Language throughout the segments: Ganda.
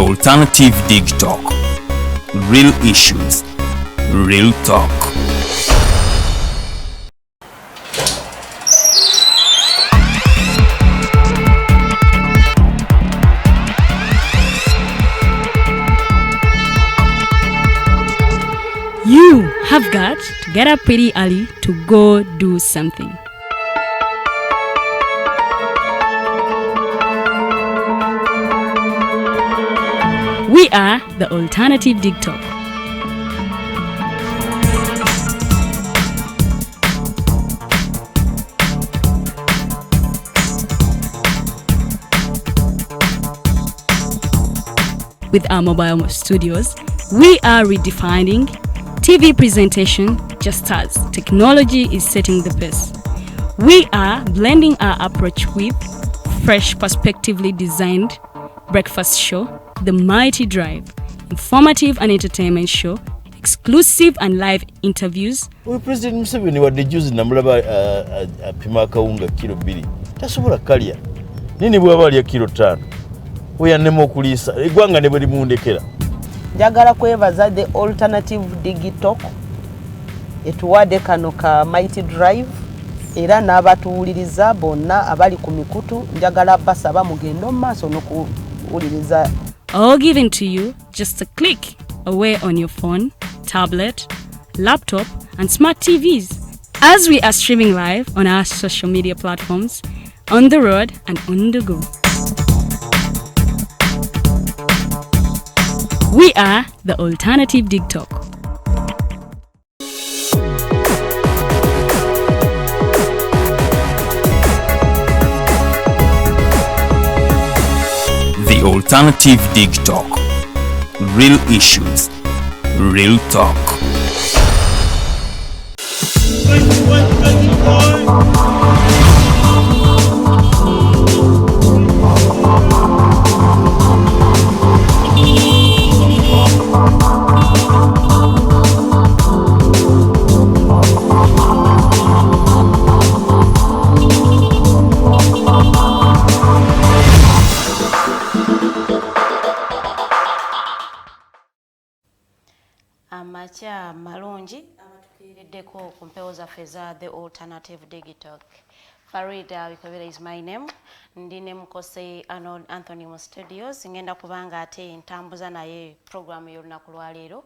Alternative Dig Talk. Real issues, real talk. You have got to get up pretty early to go do something. We are the Alternative Dig Talk. With our mobile studios, we are redefining TV presentation just as technology is setting the pace. We are blending our approach with fresh, perspectively designed breakfast show, The Mighty Drive, informative and entertainment show, exclusive and live interviews. We President Museveni wadde juzi namulaba apima akawunga kilo 2 tasobola kalya nini bwaba alya kilo 5 oyanema okuliisa eggwanga ne bwe limundekera. Njagala kwebaza the Alternative Dig Talk etuwadde kano ka Mighty Drive era n'abatuwuliriza bonna abali ku mikutu njagala basaba mugende mu maaso n'okuwuliriza. All given to you just a click away on your phone, tablet, laptop and smart TVs as we are streaming live on our social media platforms, on the road and on the go. We are the Alternative Dig Talk. The Alternative Dig Talk. Real issues, real talk. Amacha malungi abatukireddeko ku mpewo zaffe za The Alternative Dig Talk. Farida Bikobere is my name. Ndine Mukose Arnold Anthony mu studios. Ngenda kubanga ate ntambuza naye program y'olunaku lwa leero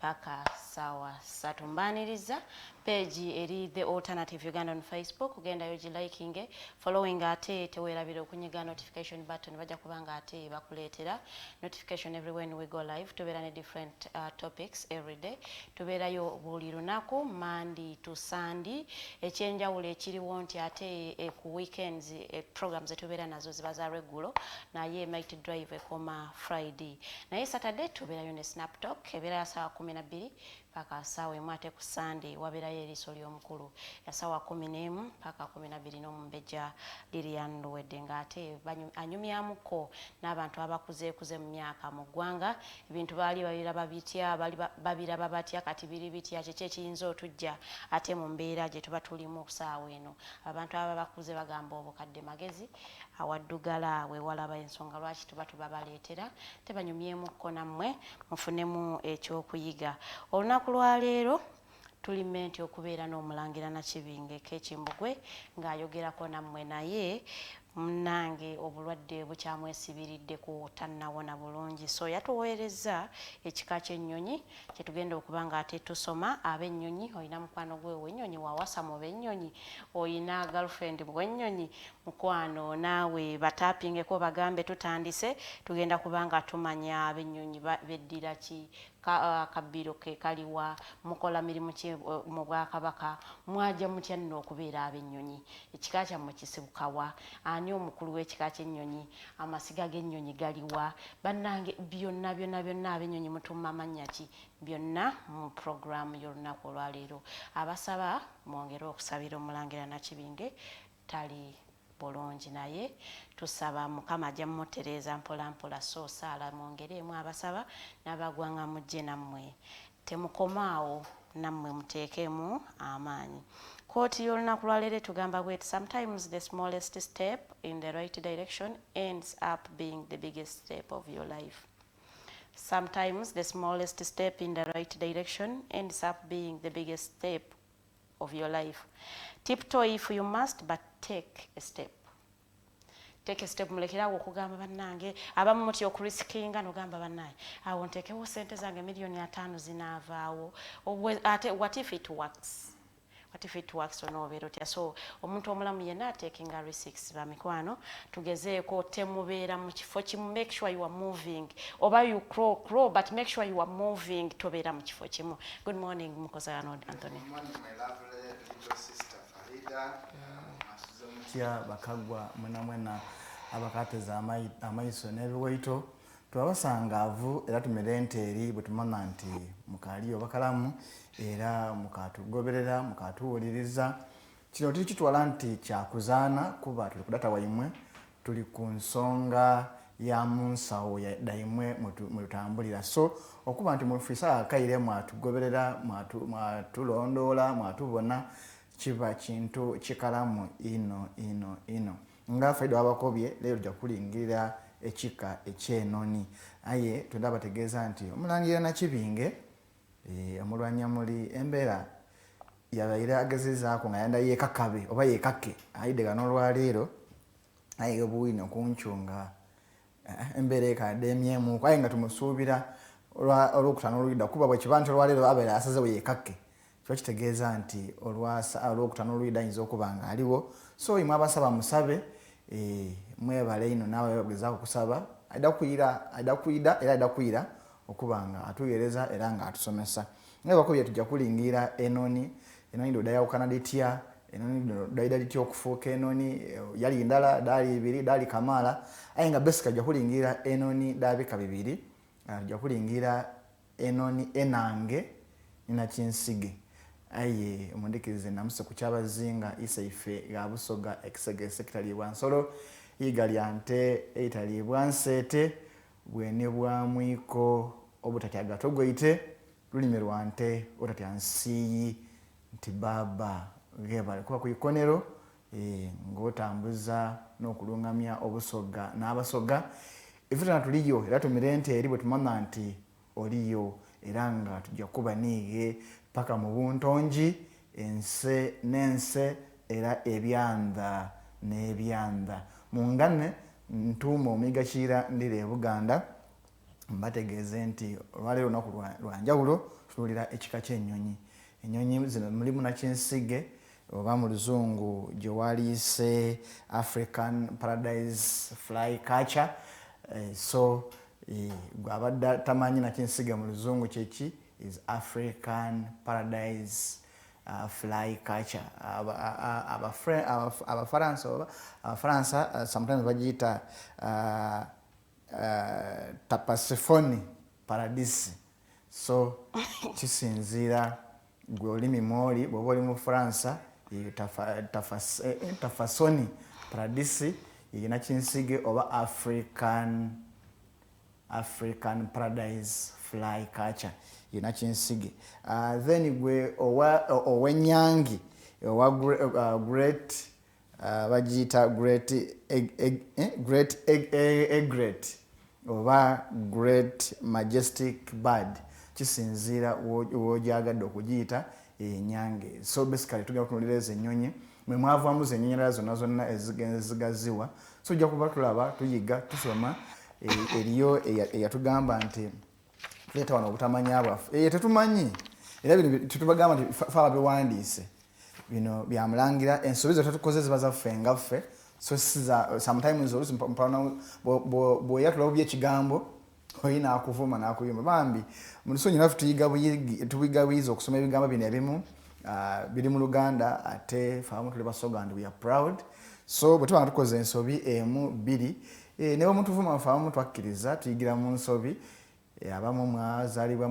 paka sawa satumbaniriza page eri The Alternative Uganda on Facebook ugenda yoji liking following ate tewerabira okunyiga notification button bajja kubanga ate bakuletera notification everywhere when we go live tubera ne different topics every day tubera yo buli lunaku Monday to Sunday ekyenjawulo ekiriwo nti ate ku weekends programs etubera nazo zibaza regular naye Mighty Drive ekoma Friday naye Saturday tubera yo ne Snap Talk ebera saa 12 paka sawa mwate ku Sunday wabera yeriso lyomukulu ya sawa 11 paka 12 n'omubeja Lilian Weddenga ate anyumyamuko n'abantu abakuze mu myaka mu ggwanga ebintu bali babitya bali babiraba batya kati biri bitya kye kiyinza otujja ate mu mbeera gye tuba tulimu okusaawa eno abantu abakuze bagamba obukadde magezi awaddugala we walaba ensonga lwaki tuba tubabaleetera tebanyumyemuko nammwe mufunemu ekyokuyiga olunaku lwa leero tuli menti okubeera n'Omulangira Nakibinge k'Ekimbugwe ng'ayogerako nammwe naye munange obulwadde bukyamwesibiridde ku tannawona bulungi so yatuweereza ekika ky'ennyonyi kyetugenda okubanga ate tusoma ab'ennyonyi oyina mukwano gwe w'ennyonyi wawasa mu b'ennyonyi oyina girlfriend w'ennyonyi mukwano naawe bataapingeko bagambe tutandise tugenda kubanga tumanya ab'ennyonyi beddira ki akabbiro ke kaliwa mukola mirimu ki mu Bwakabaka mwaja mutya nno okubeera ab'ennyonyi ekika kyammwe kisibukawa ani omukulu w'ekika ky'ennyonyi amasiga g'ennyonyi galiwa bannange byonna ab'ennyonyi mutumma amannya ki byonna mu program y'olunaku olwaleero abasaba mwongere okusabira Omulangira Nakibinge tali bulungi naye tusaba Mukama ajja mmutereeza mpola mpola so saala mwongereemu abasaba n'abagwanga mujje nammwe temukomaawo nammwe muteekemu amaanyi Kooti y'olunaku lwa leero tugamba bweti sometimes the smallest step in the right direction ends up being the biggest step of your life. Sometimes the smallest step in the right direction ends up being the biggest step of your life. Tiptoe if you must, but take a step. Take a step. Mulekerawo okugamba bannange abamu mutya okuriskinga nogamba bannaye awo nteekewo sente zange $5,000,000 zinaavaawo. Ate what if it works? What if it works onobeera otya? So omuntu omulamu yenna atekinga risks bamikwano tugezeeko temubeera mu kifo kimu. Make sure you are moving. Oba you crawl but make sure you are moving. Tobeera mu kifo kimu. Good morning Mukose Arnold Anthony. Good morning my lovely little sister Farida. Tia bakagwa mwena abakateza amaiso n'ebiwaito twabasangaavu era tumerente eri bwe tumanya nti mukaliyo bakalamu era mukatugoberera mukatuwuliriza kino tukitwala nti kyakuzaana kuba tuli kudata waimwe tuli ku nsonga ya munsawo daimwe mwetutambulira so okuba nti mufisa akaire mwatugoberera mwatulondoola mwatubona kiba kintu kikalamu ino nga Farida wabakobye leero tujja kulingirira ekika eky'ennyonyi aye tunda bategeeza nti Omulangira Nakibinge omulwanya muri embeera yabaire agezezaako nga yanda yekakabe oba yekake ayide gano olwaleero aye obuwino kunchunga embeera ekadde emyemu aye nga tumusuubira olw'okutanulidda kuba bwe kibantu olwaleero abaire asazewo yekake kiba kitegeeza nti olw'okutanulidda ayinza okuba nga aliwo so imwe abasaba musabe mwebale ino naawe bagezaako kusaba adakwida era adakwira okuba nga atuweereza era nga atusomesa naye bakubye tujja kulingira ennono ndo dayawukana ditya ennono daida ditya okufuuka ennono yali ndala daali ibiri daali kamaala aye nga besika tujja kulingira ennono dabika bibiri tujja kulingira ennono enange ninakinsige aye omundikirize namuse ku kyabazinga isaife ga busoga ekisege sekitali bwansolo iga lyante eitali bwansete bwene bwamwiko obutatya gatogoite lulime lwante otatya nsiyi nti baba gebale kuba ku ikonero ng'otambuza n'okulungamya obusoga n'abasoga ifutana tuliyo era tumirente eri bwe tumanya nti oliyo era nga tujja kuba niige paka mu buntongi ense n'ense era ebyanda n'ebyanda mungane ntuuma omigakira ndira e Buganda mbategeeze nti olwaleero olunaku lwanjawulo tutuulira ekika ky'ennyonyi ennyonyi zino mulimu nakinsige oba mu luzungu gye waliise African Paradise Fly Catcher so gwabadde tamanyi nakinsige mu luzungu kyeki is African Paradise Fly Catcher. Abafaransa sometimes bagiyita tapasifoni paradisi so kisinziira gwe olimi mwoli bw'oba oli mu Faransa tafasoni paradisi yina kinsige oba African Paradise Fly Catcher yina kinsige then gwe owenyangi owa great bagiyita great egret oba great majestic bird kisinziira w'ogyagadde okugiyita enyange so basically tugenda kutunulira ezo ennyonyi mwe mwavaamu zo ennyonyi zonna ezigaziwa so ojja kuba tulaba tuyiga tusoma eriyo eyatugamba nti tuleeta wano obutamanya bwaffe tetumanyi era bino tetubagamba nti faba biwandiise bino byamulangira ensobi ze tetukoze ziba zaffe ngaffe so sometimes olusi bw'oyatulawo by'ekigambo oyina akuvuma n'akuyumba bambi mu lusonyi naffe tuyiga buyizi okusoma ebigambo bino ebimu biri mu Luganda ate faamu tuli basoga and we are proud so bwe tuba nga tukoze ensobi emu bbiri ne bwe mutuvuma faamu twakkiriza tuyigira mu nsobi abamu mwazaalibwa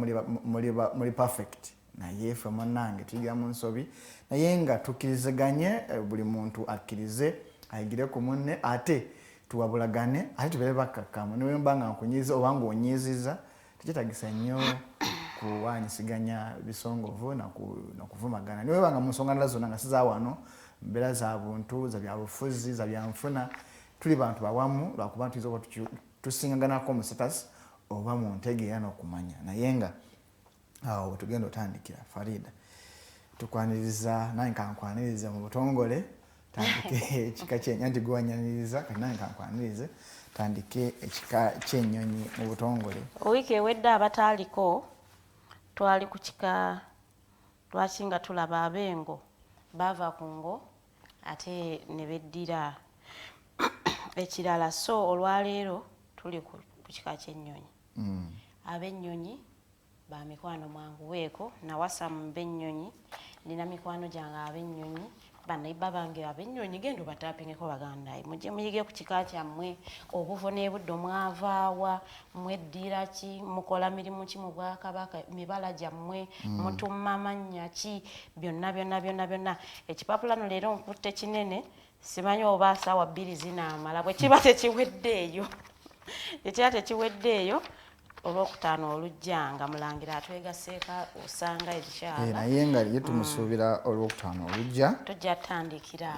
muri perfect naye ffe munnange tuyigira mu nsobi naye nga tukkiriziganye buli muntu akkirize ayigire ku munne ate tuwabulagane ate tubeere bakkakkamu ne wemba nga nkunyiiza oba ng'onyiiziza tekyetagisa nnyo kuwanyisiganya bisongovu nakuvumagana ne weba nga mu nsonga ndala zonna nga siza wano mbeera za buntu za byabufuzi za byanfuna tuli bantu bawamu lwakuba tuyinza okuba tusingaganako mu status oba mu ntegeera n'okumanya naye nga awo tugenda otandikira Farida tukwaniriza nange kankwanirize mu butongole tandike ekika ky'ennyonyi nti gwanyaniriza kati nange kankwanirize tandike ekika ky'ennyonyi mu butongole. Wiiki ewedde abataaliko twali ku kika lwaki nga tulaba abengo baava ku ngo ate ne beddira ekirala, so olwaleero tuli ku kika ky'ennyonyi. Ab'ennyonyi ba mikwano mwanguweeko nawasa mu b'ennyonyi nina mikwano gyange ab'ennyonyi banaiba bange ab'ennyonyi genda obataapingeko bagandaye mujje muyige ku kika kyammwe obuvune budde mwavaawa mweddira ki mukola mirimu ki mu Bwakabaka mibala gyammwe mutumma mannya ki byonna ekipapulano leero nkutte kinene simanyi oba saawa 2 zinaamala bwe kiba tekiweddeeyo olwokutaano olujja nga Mulangira atwegaseeka osanga ebikyala naye nga ye tumusuubira olwokutaano olujja tujja tutandikira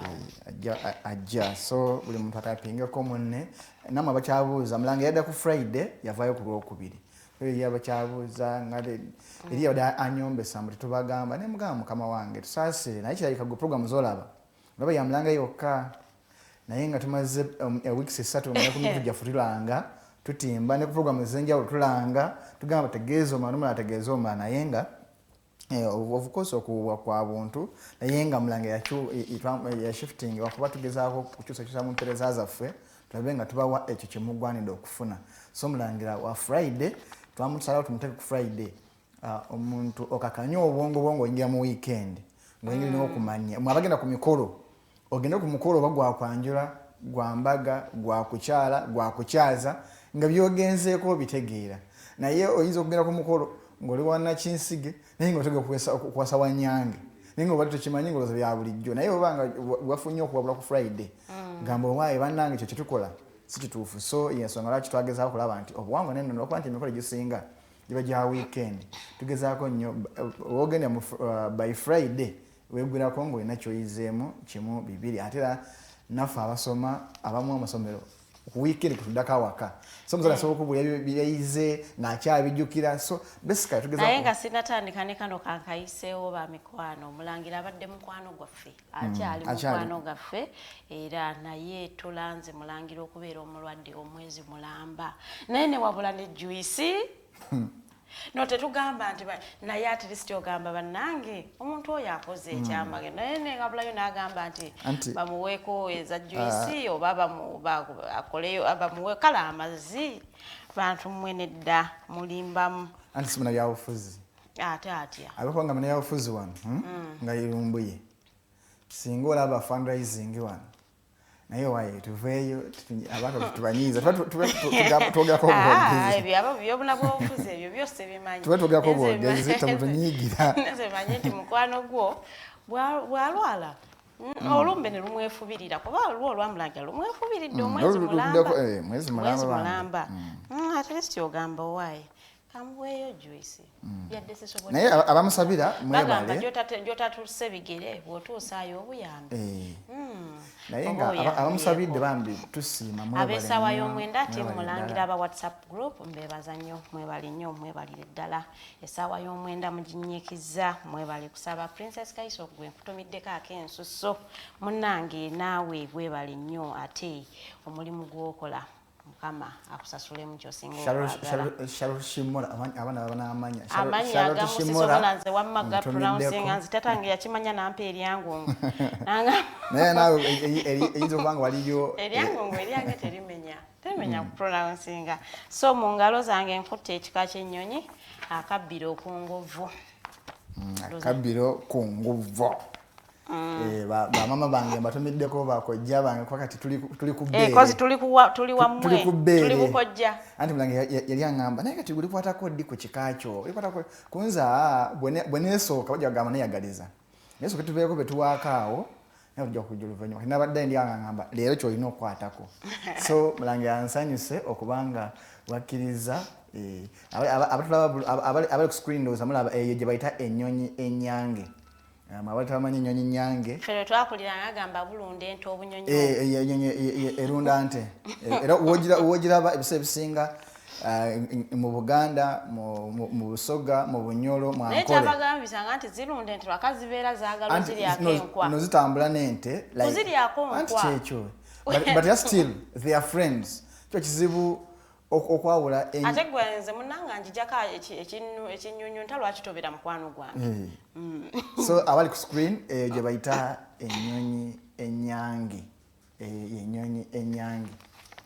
ajja so buli muntu atapingeko munne namwe abakyabuuza Mulangira yadda ku Friday yavaayo ku Lwokubiri ye abakyabuuza nga eri yabadde anyombesa mbu tetubagamba naye mugamba mukama wange tusaasire naye kirabika gwe programu zolaba olaba ya Mulangira yokka naye nga tumaze weeks 3 tujja futulanga tutimba ne ku programu ezenjawulo tulanga tugamba tegeeza omwana omulala ategeeza omulala naye nga of course okuwa kwa buntu naye nga Mulangira ya shifting wakuba tugezaako kukyusakyusa mu mpeereza zaffe tulabe nga tubawa ekyo kye mugwanidde okufuna so Mulangira wa Friday twamutusalawo tumuteeke ku Friday omuntu okakanya obwongo oyingira mu weekend ng'oyingira n'okumanya mwe abagenda ku mikolo ogende ku mukolo oba gwakwanjula gwambaga gwakukyala gwakukyaza nga byogenzeeko bitegeera naye oyinza okugenda ku mukolo ng'oli wannakinsige naye ng'otega okuwasa Wanyange naye nga obadde tokimanyi ng'olowooza bya bulijjo naye oba nga wafunye okuwabula ku Friday gamba owaaye bannange ekyo kyetukola si kituufu so yensonga lwaki twagezaako okulaba nti obuwangwa n'ennono okuba nti emikolo gisinga giba gya weekend tugezaako nnyo ogenda by Friday weegwirako ng'olina kyoyizeemu 1 2 ate era naffe abasoma abamu amasomero ku weekend kutuddako awaka so omuzaala asobola okubulya byayize ng'akyabijjukira so basically tugezaako naye nga sinatandika ne kano kankayiseewo ba mikwano Mulangira abadde mukwano gwaffe akyali mukwano gaffe era naye tulanze Mulangira okubeera omulwadde omwezi mulamba naye ne wabula ne Juice no tetugamba nti naye at least ogamba bannange omuntu oyo akoze ekyamage naye negabulayo n'agamba nti bamuweeko eza Juice oba akoleyo bamuwe kala amazzi bantu mmwe nedda mulimbamu anti simuna byabufuzi ate atya abakubanga muna byabufuzi wano nga irumbuye singa olaba fundraising wano naye waye tuveeyo abantu tubanyiiza tugerako obwogezi ebyo abo byobuna bwobufuzi ebyo byose bimanyi tugerako obwogezi temutunyiigira nze manyi nti mukwano gwo bwalwala olumbe ne lumwefubirira kuba olwo olwamulangira lumwefubiridde omwezi mulamba at least ogamba owaaye kamuweeyo Juice yadde sisobola naye abamusabira mwebale gyotatuse bigere bw'otuusaayo obuyambi naye nga abamusabidde bambi tusiima mwebale ab'essaawa y'omwenda ate Mulangira aba WhatsApp group mbebaza nnyo mwebale nnyo mwebalire ddala essaawa y'omwenda muginyiikiza mwebale kusaba Princess Kaiso gwe nkutumiddeko ak'ensuso munnange naawe bwebale nnyo ate omulimu gw'okola Mukama akusasulemu kyosinga Sharushimura abana banamanya amanya agamusisobola nze wammaga pronouncing nzi tatange yakimanya nampa eryangungu naye nawe eyinza okubanga waliyo eryangungu eryange terimenya pronouncing so mu ngalo zange nkutte ekika ky'ennyonyi akabbiro ku nguvu bamama bange mbatumiddeko bakojja bange kakati tuli ku bbeere tuli kukojja anti Mulangira yali aŋŋamba naye kati gulikwatako ddi ku kikakyo kunza bwe neesooka bajja bagamba neyagaliza naye soke tubeeko betuwaako awo naye tujja kujja oluvannyuma kati nabadde ndi aŋŋamba leero kyolina okukwatako so Mulangira ansanyuse okubanga wakkiriza abali ku screen ndowooza mulaba eyo gye bayita ennyonyi ennyange abali tabamanyi ennyonyi nnyange ffe twakulira agamba bulunda ente obunyonyi erunda nte era wogiraba ebiseera ebisinga mu Buganda mu Busoga mu Bunyoro mu Ankole nekyabagambisa nga nti zirunda ente lwaka zibeera zaagala oziryako enkwa no zitambula n'ente oziryako enkwa kyekyo but still they are friends kyo kizibu okwawula ate gwe nze munnanga njijako ekinnyonyi nta lwaki tobera mukwano gwange so abali ku screen gye bayita ennyonyi ennyange ennyonyi ennyange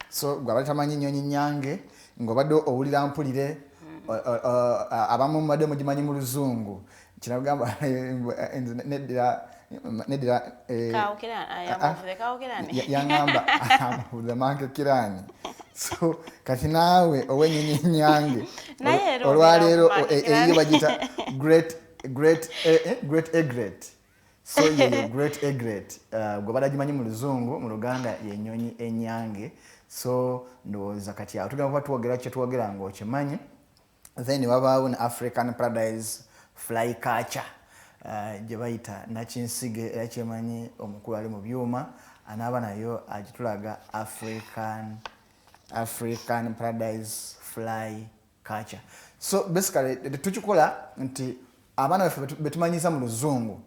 so gwe abali tamanyi ennyonyi nnyange ng'obadde owulira mpulire abamu mubadde mugimanyi mu Luzungu kinagamba neddira yaŋŋamba the manke kirani so kati naawe ow'ennyonyi ennyange olwaleero eyo bagiyita great egret so yeyo great egret gwe badagimanyi mu Luzungu mu Luganda y'ennyonyi ennyange so ndowooza kati awo tugenda kuba tuwogera kyetwogera ng'okimanyi then wabaawo ne African Paradise Fly Catcher gye bayita nakinsige era kyemanyi omukulu ali mu byuma anaaba nayo agitulaga African Paradise Fly Catcher so basically tukikola nti abaana baffe betumanyiza mu Luzungu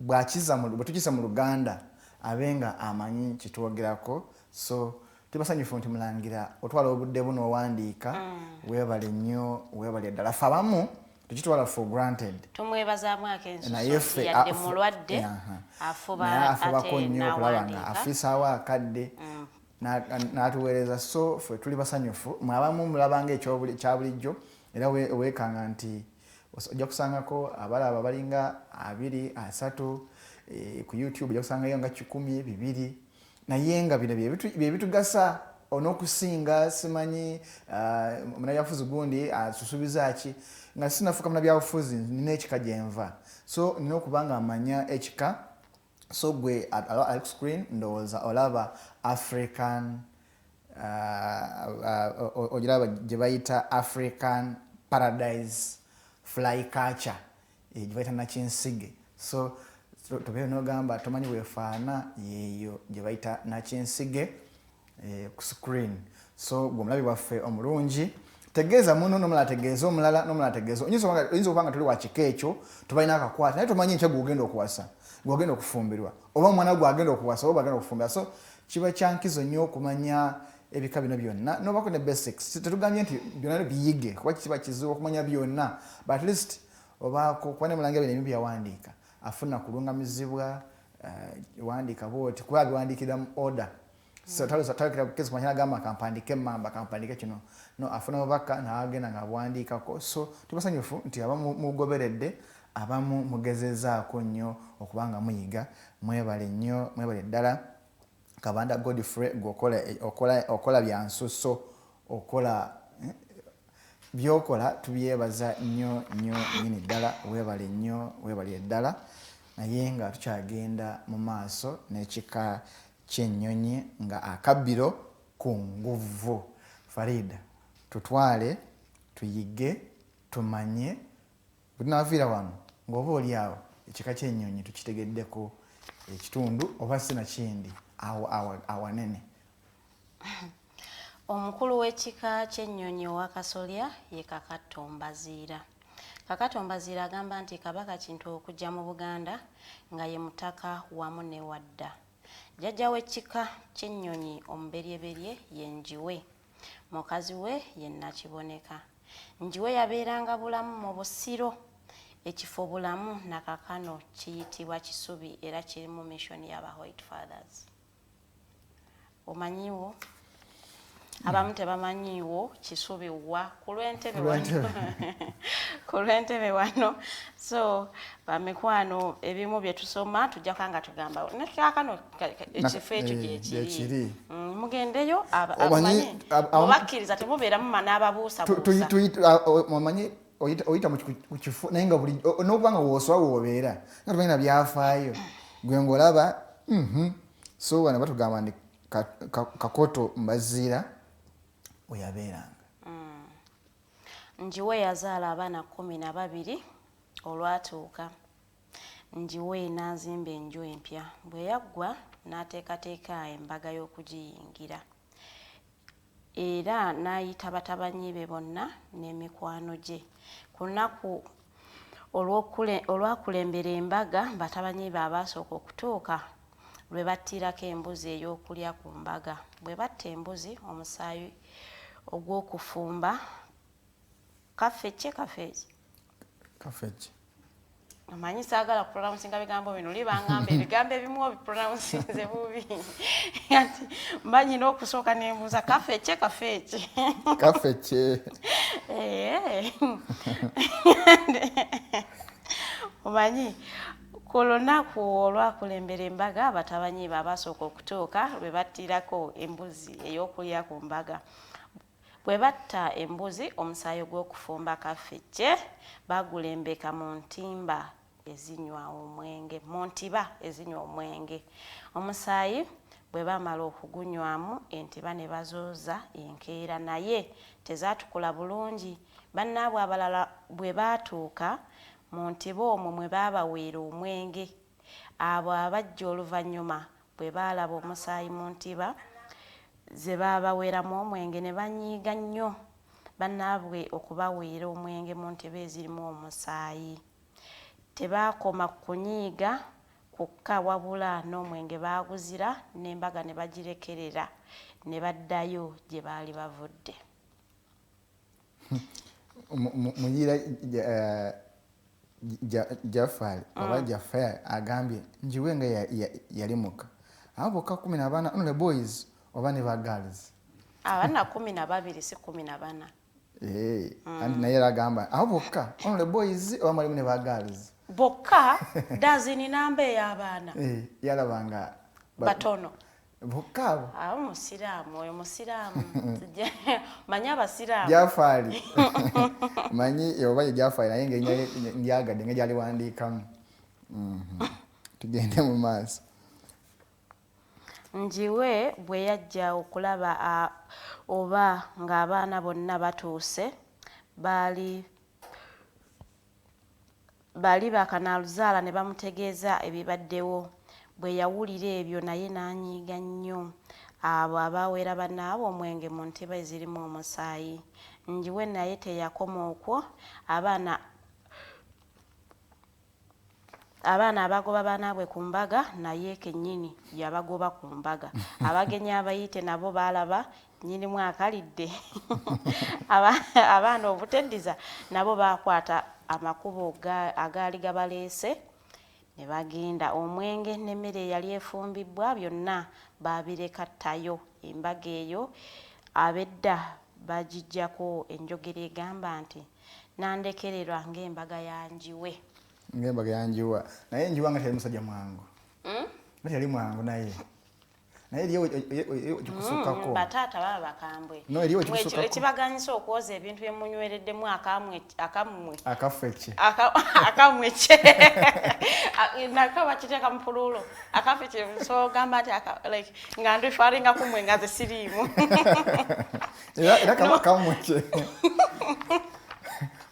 bwetukisa mu Luganda abenga amanyi kitwogerako so tubasanyufu nti Mulangira otwala obudde buno owandiika weebale nnyo weebale ddala ffe abamu tukitwala for granted tumwebazaamu akensuso yadde mulwadde afubako nnyo okulaba nga afiisaawo akadde n'atuweereza so ffe tuli basanyufu mwe abamu mulabanga ekya bulijjo era weekanga nti ojja kusangako abalaba balinga 2 3 ku YouTube ojja kusangayo nga 100 200 naye nga bino bye bitugasa onokusinga simanyi munabyabufuzi gundi asusubiza ki nga sinafuka munabyabufuzi nina ekika gyenva so nina okubanga amanya ekika so gwe ali ku screen ndowooza olaba African ogiraba gye bayita African Paradise Fly Catcher gye bayita nakinsige so tobeera n'ogamba tomanyi weefaana yeeyo gye bayita nakinsige ku screen so gwe omulabi waffe omulungi tegeeza muno n'omulala tegeeza omulala n'omulala tegeeza oyinza okuba nga tuli wa kika ekyo tubalina akakwata naye tomanyi nkya gwogenda okuwasa gwogenda okufumbirwa oba omwana gwe agenda okuwasa oba agenda okufumbirwa so kiba kyankizo nnyo okumanya ebika bino byonna n'obaako ne basics tetugambye nti byonna biyige kuba kiba kizibu okumanya byonna but at least obaako kuba ne Mulangira bino ebimu byawandiika afuna kulungamizibwa wandiika bwoti kuba biwandiikira mu order so talekera kukezi kumanya agamba kampandike mamba kampandike kino no afuna obubaka n'agenda ng'abuwandiikako so tubasanyufu nti abamu mugoberedde abamu mugezezaako nnyo okubanga muyiga mwebale nnyo mwebale ddala Kabanda Godfrey okola bya nsusso okola byokola tubyebaza nnyo nyini ddala weebale nnyo weebale ddala naye nga tukyagenda mu maaso n'ekika ky'ennyonyi nga akabbiro ku nguvu Farida tutwale tuyige tumanye bunaviira wano ng'oba oli awo ekika ky'ennyonyi tukitegeddeko ekitundu oba sinakindi awanene omukulu w'ekika ky'ennyonyi owakasolya ye Kakato Mbaziira. Kakato Mbaziira agamba nti Kabaka Kintu okujja mu Buganda nga ye mutaka wamu ne wadda. Jjajja w'ekika ky'ennyonyi omuberyeberye ye Njiwe, mukazi we ye Nakiboneka. Njiwe yabeeranga bulamu mu Busiro, ekifo bulamu na kakano kiyitibwa Kisubi era kiri mu mission y'aba White Fathers. Omanyiwo? Abamu tebamanyiwo Kisubi wa ku lw'entebe wano so bamikwano ebimu bye tusoma tujja kanga tugamba nekakano ekifo ekyo gyekiri mugendeyo abamanyi obakkiriza temubeeramu n'ababuusa omanyi oyita mu kifo naye nga buli n'okubanga wooswa woobeera nga tubalina byafaayo gwe ng'olaba so wano batugamba ndi Kakoto Mbaziira oyabeeranga. Njiwe yazaala abaana 12 olwatuuka. Njiwe n'azimba enju empya. Bwe yaggwa n'ateekateeka embaga y'okugiyingira. era n'ayita batabanyi be bonna n'emikwano gye. Ku lunaku olwakulembera embaga batabanyi be abaasooka okutuuka lwe battirako embuzi ey'okulya ku mbaga. Bwe batta embuzi omusaayi ogw'okufumba kafeeki amanyi saagala kupronouncing bigambo bino libangamba ebigambo ebimu obipronouncingze bubi ati mbanyi n'okusooka nembuuza kafeeki omanyi ku lunaku olwakulembera embaga batabanyi be abaasooka okutuuka lwe battirako embuzi ey'okulya ku mbaga. Bwe batta embuzi omusaayi gw'okufumba kafeeki bagulembeka mu ntiba ezinywa omwenge. Omusaayi bwe bamala okugunywamu entiba ne bazooza enkeera naye tezaatukula bulungi. Bannaabwe abalala bwe baatuuka mu ntiba omwo mwe baabaweera omwenge. Abo abajja oluvannyuma bwe baalaba omusaayi mu ntiba ze baabaweeramu omwenge ne banyiiga nnyo bannaabwe okubaweera omwenge mu ntiba ezirimu omusaayi. Tebaakoma kunyiiga kwokka wabula n'omwenge baaguzira n'embaga ne bagirekerera ne baddayo gye baali bavudde. Muyira Jafari oba Jafari agambye njiwe nga yalimuka abo bokka 14 only boys oba ne ba girls abaana 12 si 14. Andi naye agamba abo bokka only boys oba mwalimu ne ba girls bokka dazini namba ey'abaana yalabanga batono bokka abo musiraamu oyo musiraamu manyi abasiraamu Jafari manyi oba Jafari naye ng'endyagadde nga gyali wandiikamu tugende mu maaso. Njiwe bwe yajja okulaba oba ng'abaana bonna batuuse baali bakanaaluzaala ne bamutegeeza ebibaddewo. Bwe yawulira ebyo naye n'anyiiga nnyo abo abaweera bannaabwe omwenge mu ntiba ezirimu omusaayi. Njiwe naye teyakoma okwo. Abaana abagoba baanaabwe ku mbaga naye kennyini yabagoba ku mbaga. Abagenyi abayite nabo baalaba nnyinimu akalidde. Abaana obuteddiza nabo baakwata amakubo agaali gabaleese ne bagenda. Omwenge n'emmere eyali efumbibbwa byonna baabireka ttayo. Embaga eyo ab'edda bagijjako enjogera egamba nti nandekererwa ng'embaga yanjiwe. Ng'embaga yanjiwa naye njiwa nga teyali musajja mwangu nga teyali mwangu naye eriyo ekikusukkako bataata baba bakambwe ekibaganyisa okwoza ebintu byemunywereddemu akamwe akamweke nako bakiteeka mu pululo akafeke so gamba nti nga ndifaringa kumwe nga ze siriimu era kamweke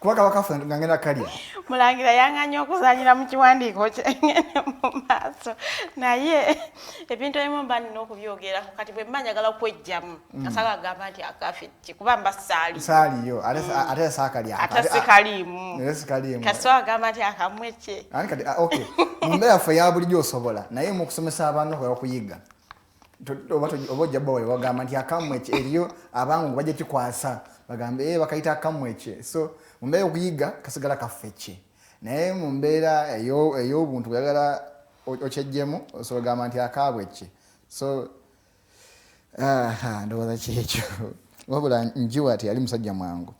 kuba kaba kafa nga ngenda kalya. Mulangira yanganya okuzanyira mu kiwandiiko kyengene mu maaso naye ebintu ebimu mba nina okubyogerako kati bwe mmanjagala kwejjamu asala agamba nti akafeeki kuba mba saaliyo ate saakalya ate sikaliimu kasita agamba nti akamweke kati okay mu mbeera yaffe ya bulijjo osobola naye mu kusomesa abaana okuyiga oba ojja bba wagamba nti akamweke eriyo abangu bajja kikwasa bagambe bakayita akamweke so mu mbeera okuyiga kasigala kafeeki naye mu mbeera ey'obuntu bweyagala okyejjemu osobola gamba nti akabweke so ndowooza kyekyo wabula njiwa ati yali musajja mwangu.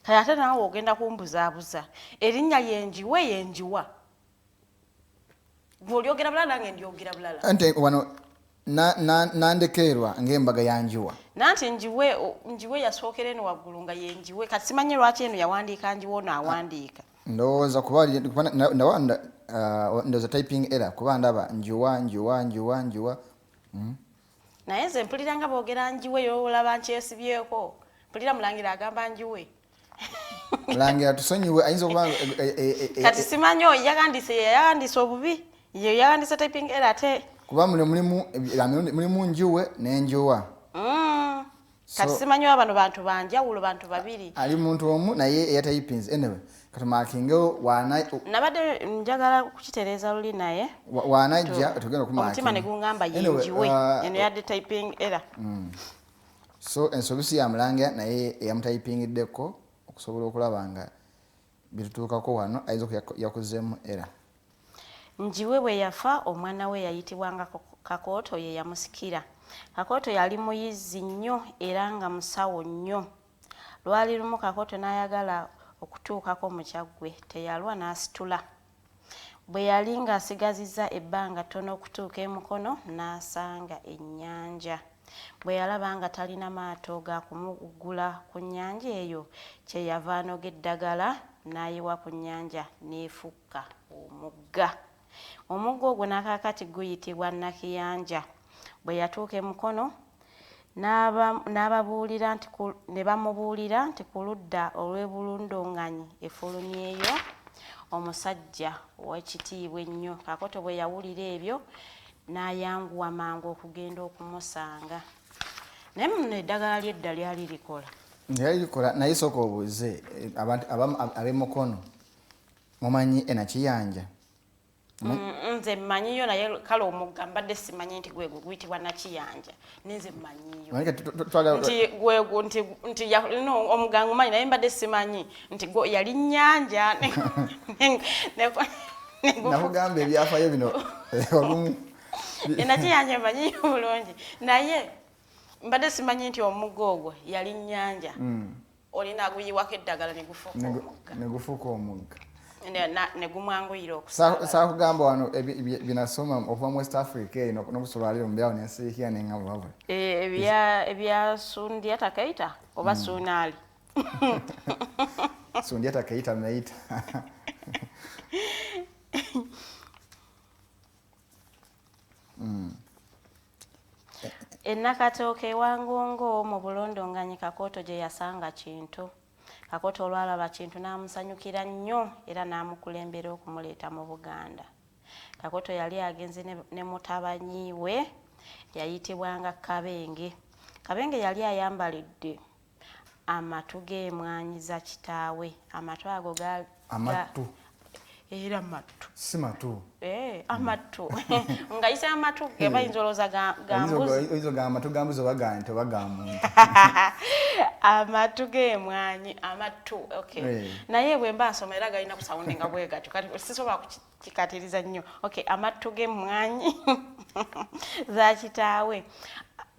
Kale ate naawe ogenda kumbuzaabuza erinnya yenjiwa bw'olyogera bulala nange ndyogera bulala anti wano nandekererwa ng'embaga yanjiwa nanti njiwe yasookera eno waggulu nga yenjiwe kati simanyi lwaki eno yawandiika njiwa ono awandiika ndowooza kuba ndowooza typing error kuba ndaba njiwa naye nze mpulira nga boogera njiwe yolaba nkyesibyeko mpulira Mulangira agamba njiwe Mulangira tusonyiwe ayinza okuba kati simanyi oyo yayandise obubi yayandise typing error ate kuba mulimu njiwe n'enjiwa kati simanyi bano bantu banjawulo bantu babiri ali muntu omu naye eyatayipinze anyway katumakingewo nabadde njagala kukitereeza luli naye wanajja tugenda okumakinga omutima ne gungamba yenjiwe eno yadde typing error so ensobisi ya Mulangira naye eyamutayipingiddeko okusobola okulaba nga bitutuukako wano ayinza yakuzeemu error. Njiwe bwe yafa omwana we yayitibwanga Kakooto ye yamusikira. Kakooto yali muyizzi nnyo era nga musawo nnyo. Lwali lumu Kakooto n'ayagala okutuukako mu kyaggwe teyalwa n'asitula. Bwe yali ng'asigazizza ebbanga ttono okutuuka emukono n'asanga ennyanja. Bwe yalaba nga talina maato ga kumugula ku nnyanja eyo kye yava anoga eddagala n'ayiwa ku nnyanja n'efukka omugga. Omugga ogwo n'akaakati guyitibwa Nakiyanja. Bwe yatuuka emukono n'ababuulira nti ne bamubuulira nti ku ludda olw'ebulundonganyi efulumyeyo omusajja ow'ekitiibwa ennyo. Kakooto bwe yawulira ebyo n'ayanguwa mangu okugenda okumusanga. Naye muno eddagala ly'edda lyali likola. Lyali likola naye sooka obuuze ab'emukono mumanyi Nakiyanja? Nze mmanyiyo naye kale omugga mbadde simanyi nti gwe guyitibwa Nakiyanja. Nenze mmanyiyo nti omugga ngumanyi naye mbadde simanyi nti yali nnyanja. Nakugamba ebyafaayo bino olumu Nakiyanja mmanyiyo bulungi naye mbadde simanyi nti omugga ogwo yali nnyanja. Olina aguyiwako eddagala ne gufuuka omugga. Negumwanguyira okusaba. Saakugamba wano binasoma okuva mu West Africa eno n'okusobola leero mbeerawo nensiikira nengabo wabula. Ebya Sundiata Keita oba Sunaali. Sundiata Keita Meita. Ennakatooke ewangongo mu bulondonganyi Kakooto gye yasanga Kintu. Kakooto olwalaba Kintu n'amusanyukira nnyo era n'amukulembera okumuleeta mu Buganda. Kakooto yali agenze ne mutabanyi we yayitibwanga Kabenge. Kabenge yali ayambalidde amatu g'emwanyi za kitaawe. Amatu ago era matu si matu amatu nga yise amatu ge bayinza olowooza gambuzi izo gamatu gambuzi oba muntu amatu g'emwanyi amatu okay naye bwe mba nsoma era galina kusawundinga bwe gatyo kati sisobola kukikatiriza nnyo okay amatu g'emwanyi za kitaawe.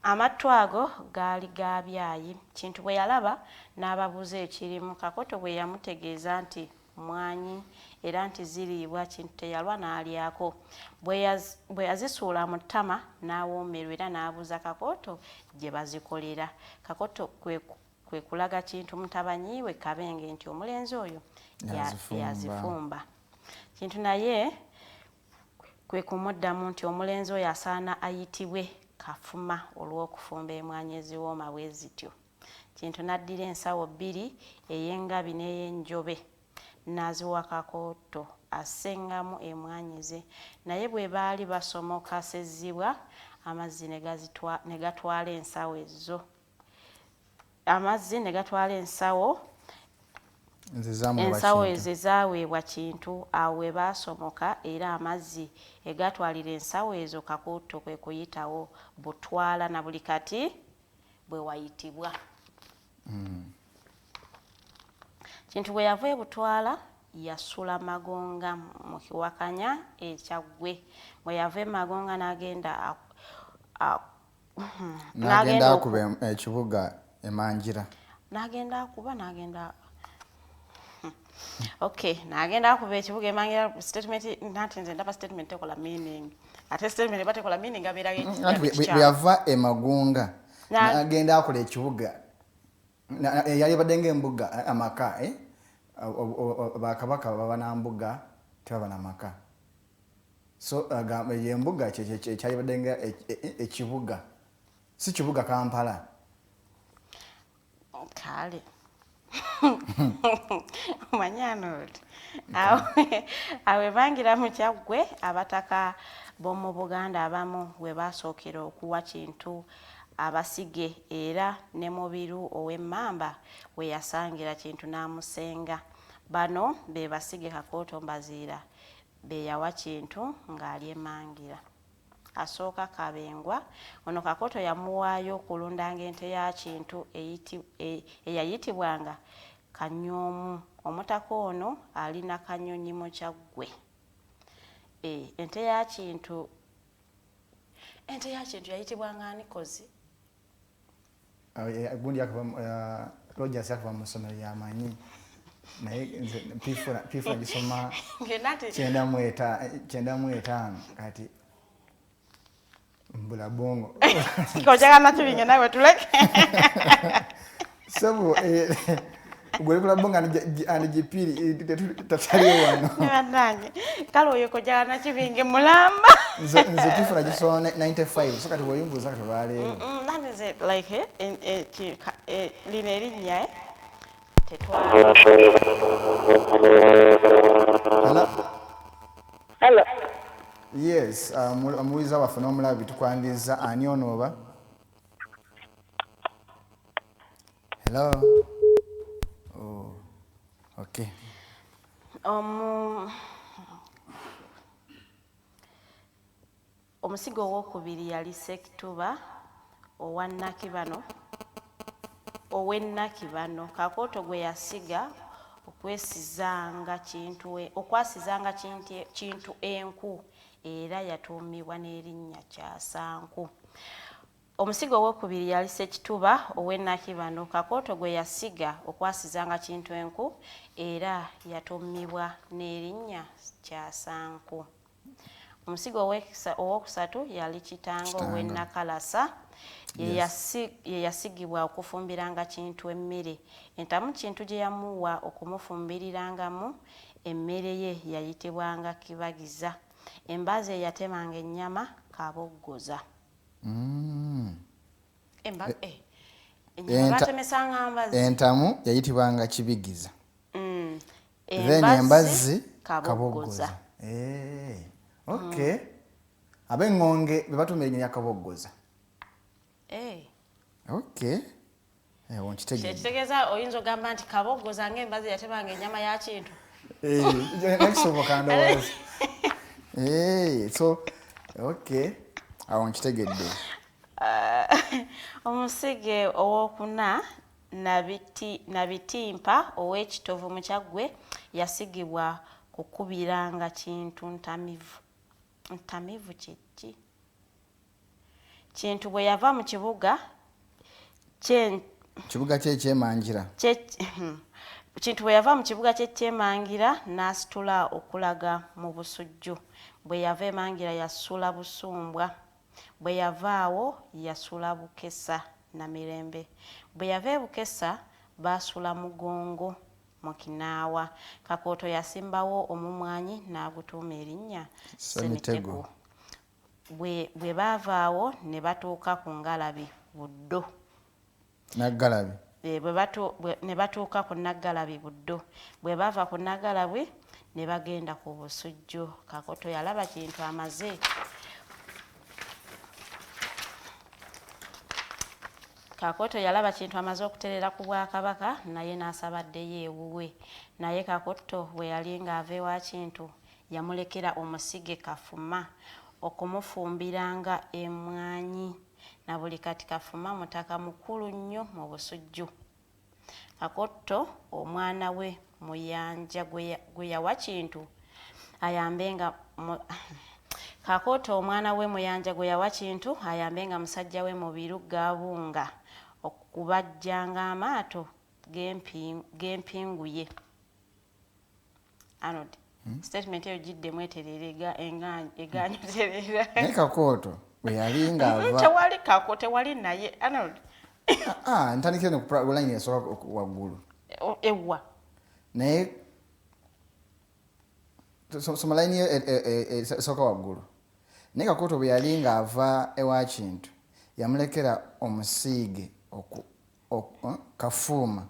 Amatu ago gaali gabyayi. Kintu bwe yalaba n'ababuuza ekirimu. Kakooto bwe yamutegeeza nti mwanyi era nti ziriibwa Kintu teyalwa n'alyako. Bwe yazisuula mu ttama n'awoomerwa era n'abuuza Kakooto gye bazikolera. Kakooto kwe kulaga Kintu mutabanyi we Kabenge nti omulenzi oyo yazifumba. Kintu naye kwe kumuddamu nti omulenzi oyo asaana ayitibwe Kafuma olw'okufumba emwanyi eziwooma bwe zityo. Kintu n'addira ensawo bbiri ey'engabi n'ey'enjobe n'aziwa Kakooto asengamu emwanyi ze. Naye bwe baali basomoka Sezibwa amazzi ne gatwala ensawo ezo. Amazzi ne gatwala ensawo ezo zaaweebwa Kintu. Awo we baasomoka era amazzi egatwalira ensawo ezo Kakooto kwe kuyitawo Butwala na buli kati bwe wayitibwa. Kintu bwe yava e Butwala yasula Magonga mu Kiwakanya ekyaggwe. Bwe yava e Magonga n'agenda akuba ekibuga Emanjira. N'agenda akuba ekibuga Emanjira. Statement nati nze ndaba statement ekola meaning. Ate statement batekola meaning abeera bwe yava e Magonga n'agenda akola ekibuga. Yali badde ng'embuga amaka bakabaka baba na mbuga tebaba na maka. So embuga kyali badde nga ekibuga si kibuga Kampala. Kale manyano awe bangira mu kyaggwe abataka b'omu Buganda abamu we basookera okuwa Kintu abasige era ne mubiru ow'emmamba we yasangira Kintu n'amusenga. Bano be basige Kakooto Mbaziira be yawa Kintu ng'ali emangira. Asooka Kabengwa, ono Kakooto yamuwaayo okulundanga ente ya Kintu eyayitibwanga Kanyoomu. Omutaka ono alina Kanyonyi mu Kyaggwe. Ente ya Kintu yayitibwanga ani kozi? Gundi yakava Rogers yakava mu ssomero yamanyi. Naye nze piifula gisoma 95 kati mbula bongo. Kojagala Nakibinge nawe tuleke. Sabu gwe kula bonga ani jipiri tataliyo wano. Nandanye. Kalo oyo Kojagala Nakibinge mulamba. Nze piifula gisoma 95 so kati woyumbuza kati bale. That is it like line erinnya Hello. Yes, amuwiza waffe n'omulabi tukwandiza ani ono oba? Hello. Oh. Okay. Omusigo ow'okubiri yali Sekituba ow'Ennakibano. Kakooto gwe yasiga okwasizanga Kintu enku era yatuumibwa n'erinnya Kyasanku. Omusigo ow'okubiri yali Sekituba ow'Ennakibano. Kakooto gwe yasiga okwasizanga Kintu enku era yatuumibwa n'erinnya Kyasanku. Omusigo owokusatu yali Kitanga ow'Ennakalasa. Ye yasigibwa okufumbiranga Kintu emmere. Entamu Kintu gye yamuwa okumufumbirangamu emmere ye yayitibwanga Kibagiza. Embaazi eyatemanga ennyama Kaboggoza. Entamu yayitibwanga Kibigiza. Then embazzi Kaboggoza. Okay. Ab'Engonge be batumira erinnya Kaboggoza. Okay. Kitegeeza oyinza ogamba nti Kaboggoza ng'embazzi yatemanga ennyama ya Kintu. Nekisoboka ndowooza. So okay. Awo nkitegedde. Omusige owokuna Nabitimpa ow'Ekitovu mu Kyaggwe yasigibwa kukubiranga Kintu ntamivu. Ntamivu kiki? Kintu bwe yava mu kibuga ky'ekyemangira. Kintu bwe yava mu kibuga ky'ekyemangira n'asitula okulaga mu busujju. Bwe yava emangira yasula Busumbwa. Bwe yavaawo yasula Bukesa na Mirembe. Bwe yava e Bukesa baasula Mugongo mu Kinaawa. Kakooto yasimbawo omumwanyi n'agutuuma erinnya Semitego. Bwe baavaawo ne batuuka ku Ngalabi Buddo. Naggalabi. Ne batuuka ku Naggalabi Buddo. Bwe baava ku Naggalabi ne bagenda ku Busujju. Kakooto yalaba Kintu amaze. Okuterera ku Bwakabaka naye n'asabaddeyo ewuwe. Naye Kakooto bwe yali ng'ava ewa Kintu yamulekera omusige Kafuma okumufumbiranga emmwanyi. Na buli kati Kafuma mutaka mukulu nnyo mu Busujju. Kakooto omwana we Muyanja gwe yawa Kintu ayambenga Kakooto omwana we Muyanja gwe yawa Kintu ayambenga musajja we Mubiru Gabunga okubajjanga amaato g'empinguye. Arnold. Statement eyo jidde mweterera eganyuterera. Naye Kakooto bwe yali ng'ava. Tewali Kakooto tewali naye Arnold. Ntandikire ne ku line esooka waggulu. Ewa. Naye soma line esooka waggulu. Naye Kakooto bwe yali ng'ava ewa Kintu yamulekera omusiige Kafuma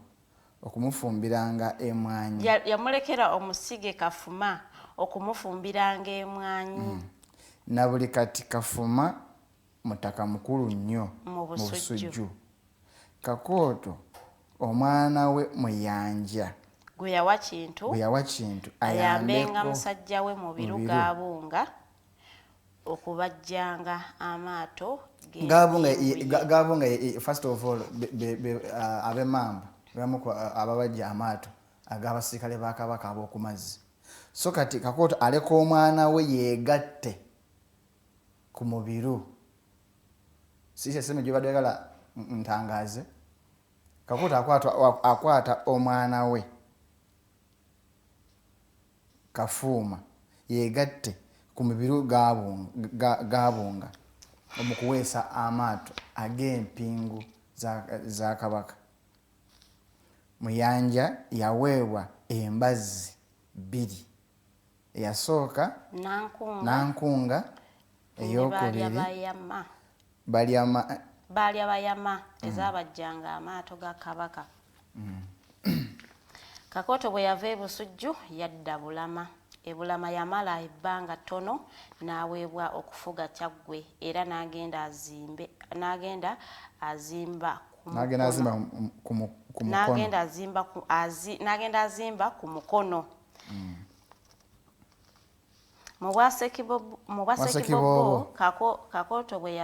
okumufumbiranga emmwanyi. Yamulekera omusige Kafuma okumufumbiranga emmwanyi. Na buli kati Kafuma mutaka mukulu nnyo mu Busujju. Kakooto omwana we Muyanja gwe yawa kintu ayambenga musajja we mu Birugabunga okubajjanga amaato Gabunga first of all ab'Emmamba bamuko ababajja amaato ag'abasirikale ba Kabaka ab'oku mazzi. So kati Kakooto aleka omwana we yeegatte ku mubiru. Sisi sema gye badagala ntangaaze. Kakooto akwata omwana we Kafuuma yeegatte ku mubiru Gabunga omukuweesa amaato ag'empingu za Kabaka. Muyanja yaweebwa embazzi 2. Eyasooka Nankunga ey'okubiri baali abayama ezaabajjanga amaato ga Kabaka. Kakooto bwe yava e Busujju yadda Bulama. E Bulama yamala ebbanga ttono n'aweebwa okufuga Kyaggwe era n'agenda azimba ku Mukono. Mu Bwasekiboobo Kakooto mwe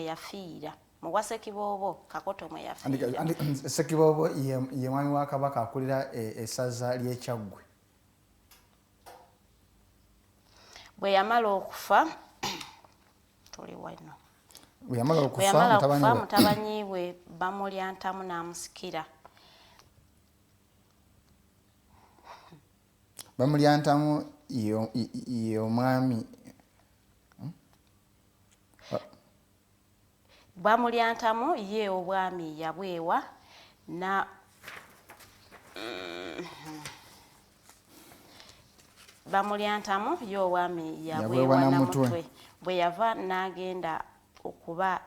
yafiira. Mu Bwasekiboobo Kakooto mwe yafiira. Sekiboobo ye mwami wa Kabaka akulira essaza ly'e Kyaggwe. Bwe yamala okufa tuli wano. Bwe yamala okufa mutabani we bamulyantamu n'amusikira. Bamulyantamu ye omwami bamulyantamu ye obwami yabwewa na bamulyantamu ye obwami yabwewa na mutwe. Bwe yava n'agenda akuba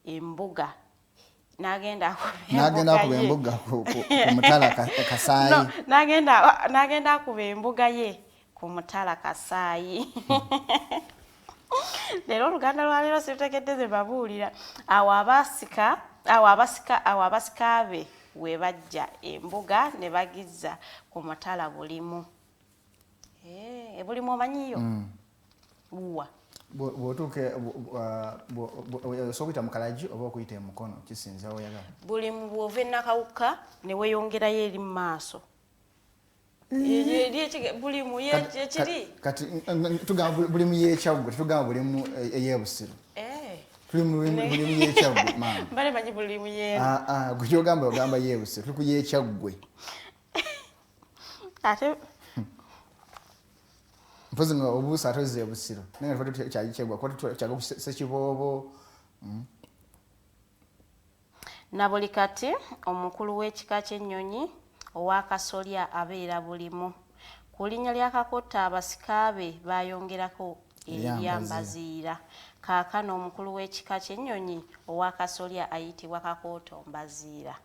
embuga. N'agenda akuba embuga ku Mutala Kasaayi. N'agenda akuba embuga ye ku Mutala Kasaayi. Leero Oluganda lwa leero sirutekedde ze babuulira. Awo abasika be we bajja embuga ne bagizza ku Mutala Bulimu. Bulimu omanyiyo? Buwa. Bw'otuuke osobola mukalagi oba okuyita emukono kisinza oyagala. Bulimu bw'ova e Nakawuka ne weeyongerayo eri mu maaso. Bulimu yekiri? Kati tugamba bulimu y'Ekyaggwe, tetugamba bulimu ey'Ebusiro. Bulimu y'Ekyaggwe maama. Mbale manyi bulimu y'Eru. Gwe ky'ogamba y'Ebusiro, tuli ku y'Ekyaggwe. Ate mpozi nga obuusa atozze Busiro naye nga kyagikyeggwa kyaga Ssekiboobo. Na buli kati omukulu w'ekika ky'ennyonyi owa Kasolya abeera Bulimu. Ku linnya lya Kakooto abasika be baayongerako eryambaziira. Kaakano omukulu w'ekika ky'ennyonyi owa Kasolya ayitibwa Kakooto Mbaziira.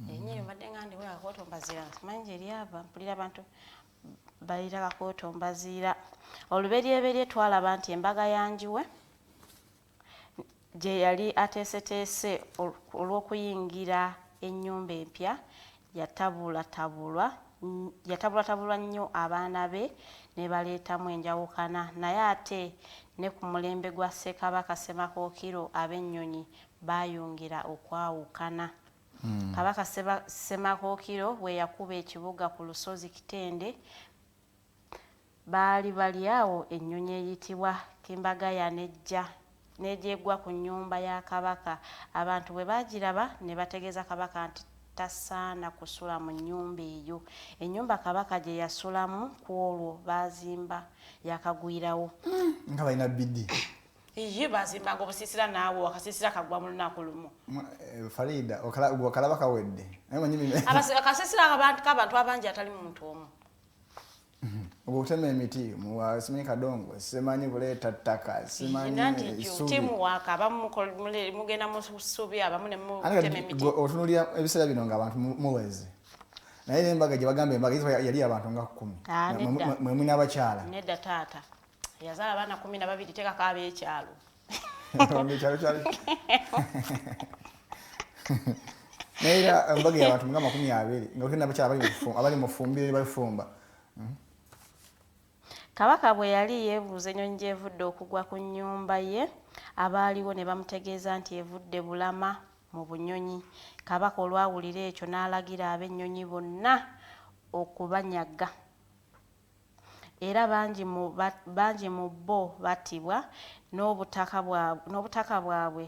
Ennyini mbadde nga ndiwe Kakooto Mbaziira simanyi gye lyava mpulira abantu bayita Kakooto Mbaziira. Oluberyeberye twalaba nti embaga yanjiwe gye yali ateeseteese olw'okuyingira ennyumba empya yatabulwatabulwa nnyo abaana be ne baleetamu enjawukana. Naye ate ne ku mulembe gwa Ssekabaka Ssemakookiro ab'ennyonyi baayongera okwawukana. Kabaka Ssemakookiro bwe yakuba ekibuga ku lusozi Kitende baali bali awo ennyonyi eyitibwa Kimbagaya n'egyegwa ku nnyumba ya Kabaka. Abantu bwe baagiraba ne bategeeza Kabaka nti tasaana kusula mu nnyumba eyo. Ennyumba Kabaka gye yasulamu ku olwo baazimba yakagwirawo. Nga balina bidi. Ye bazimbanga obusiisira naawe akasiisira kagwa mu lunaku lumu. Farida okalaba kawedde. Akasiisira k'abantu abangi atali muntu omu. Obutema emiti simanyi kadongo simanyi buleeta ttaka simanyi isubi timu waka abamu mugenda mu ssubi abamu ne mutema emiti. Otunuulira ebiseera bino ng'abantu muweze naye embaga gye bagamba embaga yali abantu nga 10 mwe muna abakyala. Nedda taata Yazaala abaana 12 tekako ab'ekyalo. Ab'ekyalo kyali. Naira mbaga y'abantu nga 20 nga okina abakyala abali mu fumbire balifumba. Kabaka bwe yali yeebuuza ennyonyi gy'evudde okugwa ku nnyumba ye, abaaliwo ne bamutegeeza nti evudde Bulama mu bunyonyi. Kabaka olwawulira ekyo n'alagira ab'ennyonyi bonna okubanyaga. Era bangi mu bo battibwa n'obutaka bwabwe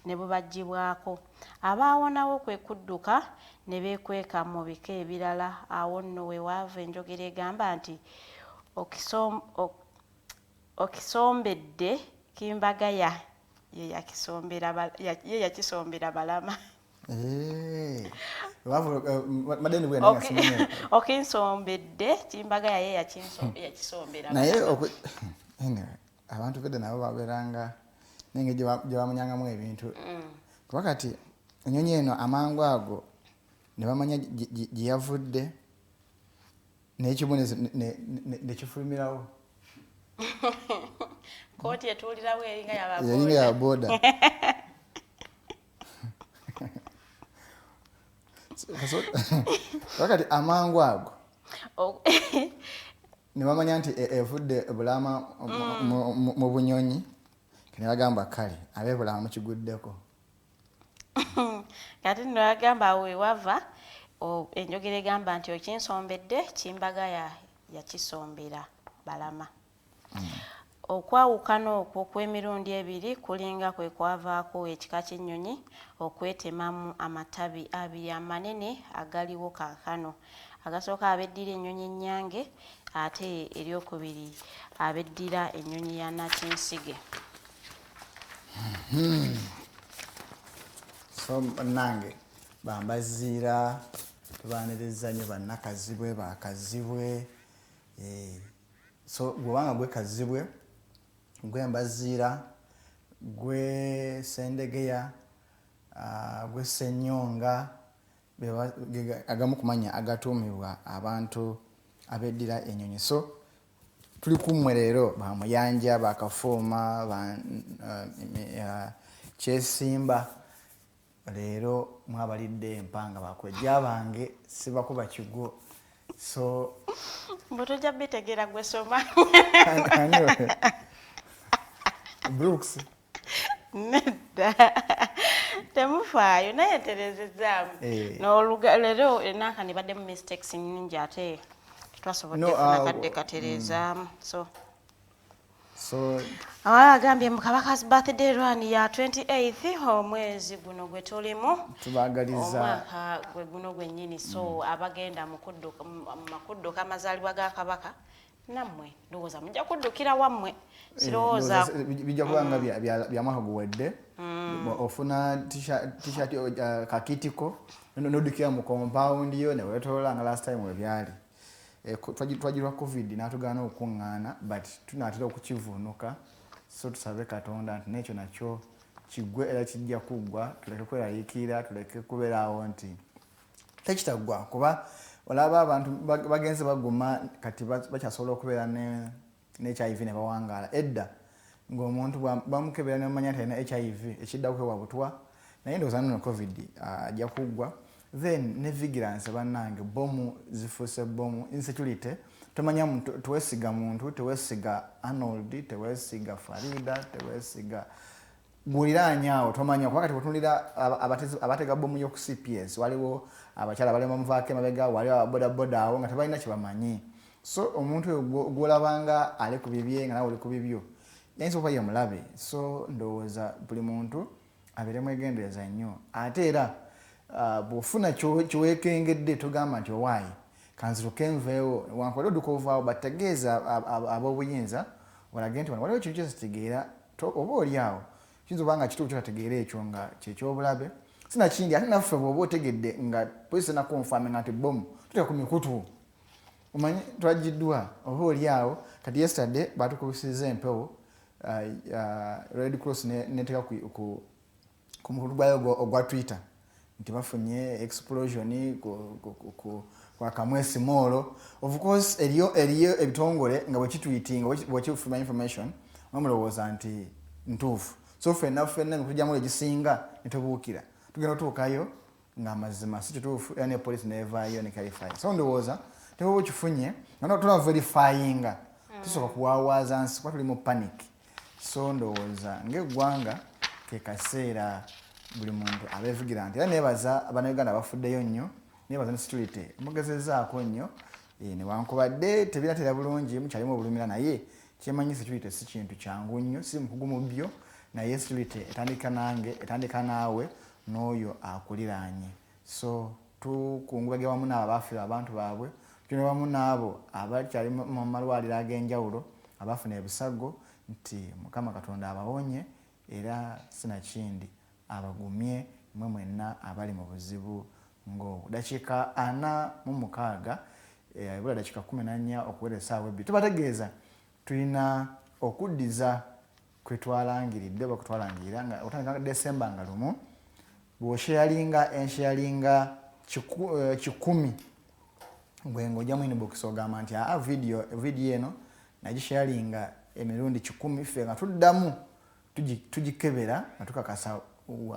ne bubaggyibwako. Abaawonawo kwe kudduka ne beekweka mu bika ebirala. Awo nno we waava enjogera egamba nti okisombedde Kimbagaya ye yakisombera Balama. Okinsombedde Kimbagaya ye yakisombera naye abantu fedde nabo babeeranga nenge gye bamunyangamu ebintu kuba kati ennyonyi eno amangu ago ne bamanya gye yavudde n'ekimu nekifulumirawo kooti etuulirawo eringa yababoda. Wakati amangu ago ne bamanya nti evudde Bulama mu bunyonyi ne bagamba kale abe Bulama mukiguddeko. Kati nno yagamba we wava enjogera egamba nti okinsombedde Kimbagaya yakisombera Balama. Okwawukana okwo kw'emirundi ebiri kulinga kwe kwavaako ekika ky'ennyonyi okwetemamu amatabi abiri amanene agaliwo kaakano. Agasooka abeddira ennyonyi ennyange ate eryokubiri abeddira ennyonyi ya Nakinsige. So nange bambaziira tubaaniriza nnyo bannakazibwe bakazibwe. So gwebanga gwekazibwe gwe mbaziira gwe sendegeya gwe senyonga agamu kumanya agatuumibwa abantu abeddira ennyonyi. So tuli kummwe leero bamuyanja bakafuuma kyesimba leero mwabalidde empanga bakwejja bange sibakuba kigo. So Mbutojja bitegeera gwe soma. Brooks Nedda. Temufaayo naye terezezaamu. N'olugaleero ennaaka ne badde mu mistakes nnyingi ate twasobodde kufuna kadde katerezaamu. So agambye mu Kabaka's birthday run ya 28th omwezi guno gwe tulimu. Tubaagaliza omwaka gwe guno gwennyini. So abagenda mu kudduka amazaalibwa ga Kabaka nammwe ndowooza mujja kuddukira wammwe. Sirowooza bijja kubanga bya mwaka guwedde. Ofuna t-shirt kakitiko n'oddukira mu compound yo ne weetoola nga last time we byali. Twagirwa COVID n'atugaana okukuŋŋaana but tunaatera okukivuunuka. So tusabe Katonda nti n'ekyo nakyo kiggwe era kijja kuggwa. Tuleke kwerayiikira, tuleke kubeeraawo nti tekitaggwa kuba olaba abantu bagenze baguma kati bakyasobola okubeera ne HIV ne bawangaala. Edda ng'omuntu bamukebera ne bamanya nti alina HIV ekidda kwewa butwa naye ndowooza nno COVID ajja kuggwa. Then ne vigilance bannange bomu zifuuse bomu insecurity tomanya tuwesiga muntu tewesiga Arnold tewesiga Farida tewesiga buliranyaawo tomanya kuba kati bwetunulira abatega bomu y'oku CPS waliwo abakyala balema muvaako emabega waliwo ababodaboda awo nga tebalina kye bamanyi. So omuntu oyo gw'olabanga ali ku bibye nga nawe oli ku bibyo yayinza okuba ye mulabe. So ndowooza buli muntu abeere mwegendereza nnyo ate era bw'ofuna kyeweekengedde togamba nti owaayi kanziruke nveewo wankole odduka ovaawo bategeeza ab'obuyinza walage nti waliwo ekintu kyekitegeera oba oli awo kiyinza okuba nga kituufu kyotategeera ekyo nga kyekyobulabe sinakindi ate naffe bw'oba otegedde nga polisi enakonfaminga nti bomu tuteka ku mikutu omanyi twagiddwa oba oli awo. Kati yesterday batukubisiza empewo Red Cross neteka ku mukutu gwayo ogwa Twitter nti bafunye explosion kwa kamwesi molo. Of course eriyo ebitongole nga bwekitweetinga bwekifuma information bamulowooza nti ntuufu. So ffenna nkujjamu egisinga nitubuukira tugenda otuukayo ng'amazima si kituufu era ne police nevaayo ne clarify. So ndowooza tebo okifunye tuna verifyinga tusooka kuwaawaaza nsi kuba tuli mu panic. So ndowooza ng'eggwanga ke kaseera buli muntu abeevugira nti era neebaza Abannayuganda abafuddeyo nnyo, neebaza ne security mugezezaako nnyo newankubadde tebinatera bulungi mukyalimu obulumira naye kyemanyi security si kintu kyangu nnyo, si mukugu mu byo naye security etandika naawe n'oyo akuliraanye. So tukungubagira wamu n'abo abaafira abantu baabwe, tuna wamu n'abo abakyali mu malwaliro ag'enjawulo abaafuna ebisago nti Mukama Katonda abawonye era sinakindi abagumye mwe mwenna abali mu buzibu ng'obwo. Dakiika 46 ebula dakiika 14 okuwera essaawa ebbiri tubategeeza tulina okuddiza kwe twalangiridde oba kwe twalangirira nga otandika Desemba nga lumu bw'osharinga ensharinga 10 ngwengo ojja mu inbox ogamba nti video eno nagisharinga emirundi 10 ffe nga tuddamu tugikebera nga tukakasa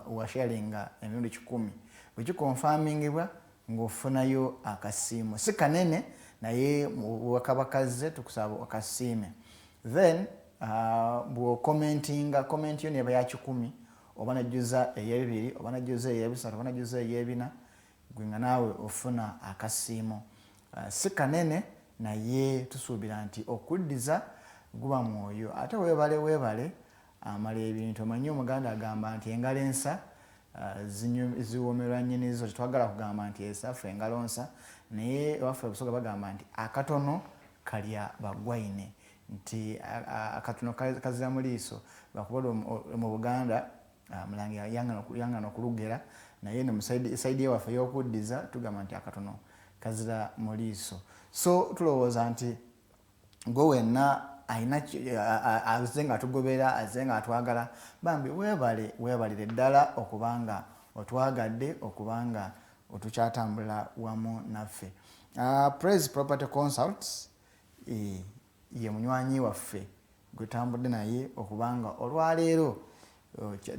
washaringa emirundi 10 bwekikonfamingibwa ng'ofunayo akasiimo si kanene naye wakabakaze tukusaba akasiime. Then bw'okomentinga komenti yo neba ya 10 oba najjuza ey'ebibiri oba najjuza ey'ebisatu oba najjuza ey'ebina gwe nga naawe ofuna akasiimo. Si kanene naye tusuubira nti okuddiza guba mwoyo ate weebale amala ebintu. Omanyi Omuganda agamba nti engalo ensa ziwoomerwa nnyinizo. Tetwagala kugamba nti esaffe engalo nsa naye waffe Busoga bagamba nti akatono kalya bagwaine nti akatono kazira mu liiso bakuba mu Buganda Mulangira yangana okulugera naye ne musaidi waffe ey'okuddiza tugamba nti akatono kazira mu liiso. So tulowooza nti gwe wenna ayina azze nga atugobera azze nga atwagala bambi weebalire ddala okubanga otwagadde okubanga otukyatambula wamu naffe. Praise Property Consults ye munywanyi waffe gwe tambudde naye okubanga olwaleero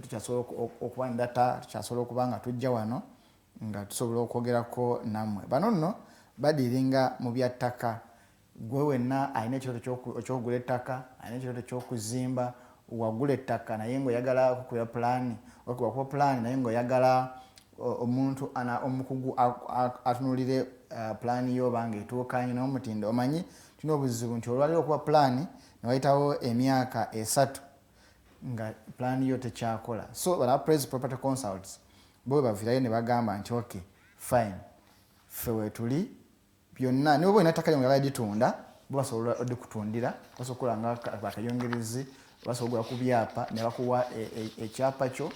tukyasobola okuba ne data tukyasobola okuba nga tujja wano nga tusobola okwogerako nammwe. Bano nno badiringa mu bya ttaka. Gwe wenna alina ekirooto ekyokugula ettaka, alina ekirooto ekyokuzimba, wagula ettaka naye ng'oyagala okukuba pulaani, okuba pulaani naye ng'oyagala omuntu omukugu atunulire pulaani yo obanga etuukanye n'omutindo. Omanyi tulina obuzibu nti olwaliro okuba pulaani ne wayitawo emyaka 3 nga pulaani yo tekyakola. So bala Praise Property Consults bo bavirayo ne bagamba nti okay fine ffe weetuli byonna nibo boina ettaka lyonga bagitunda bo basobola odikutundira basobola nga bakayongerezi basobola ku byapa ne bakuwa ekyapa kyo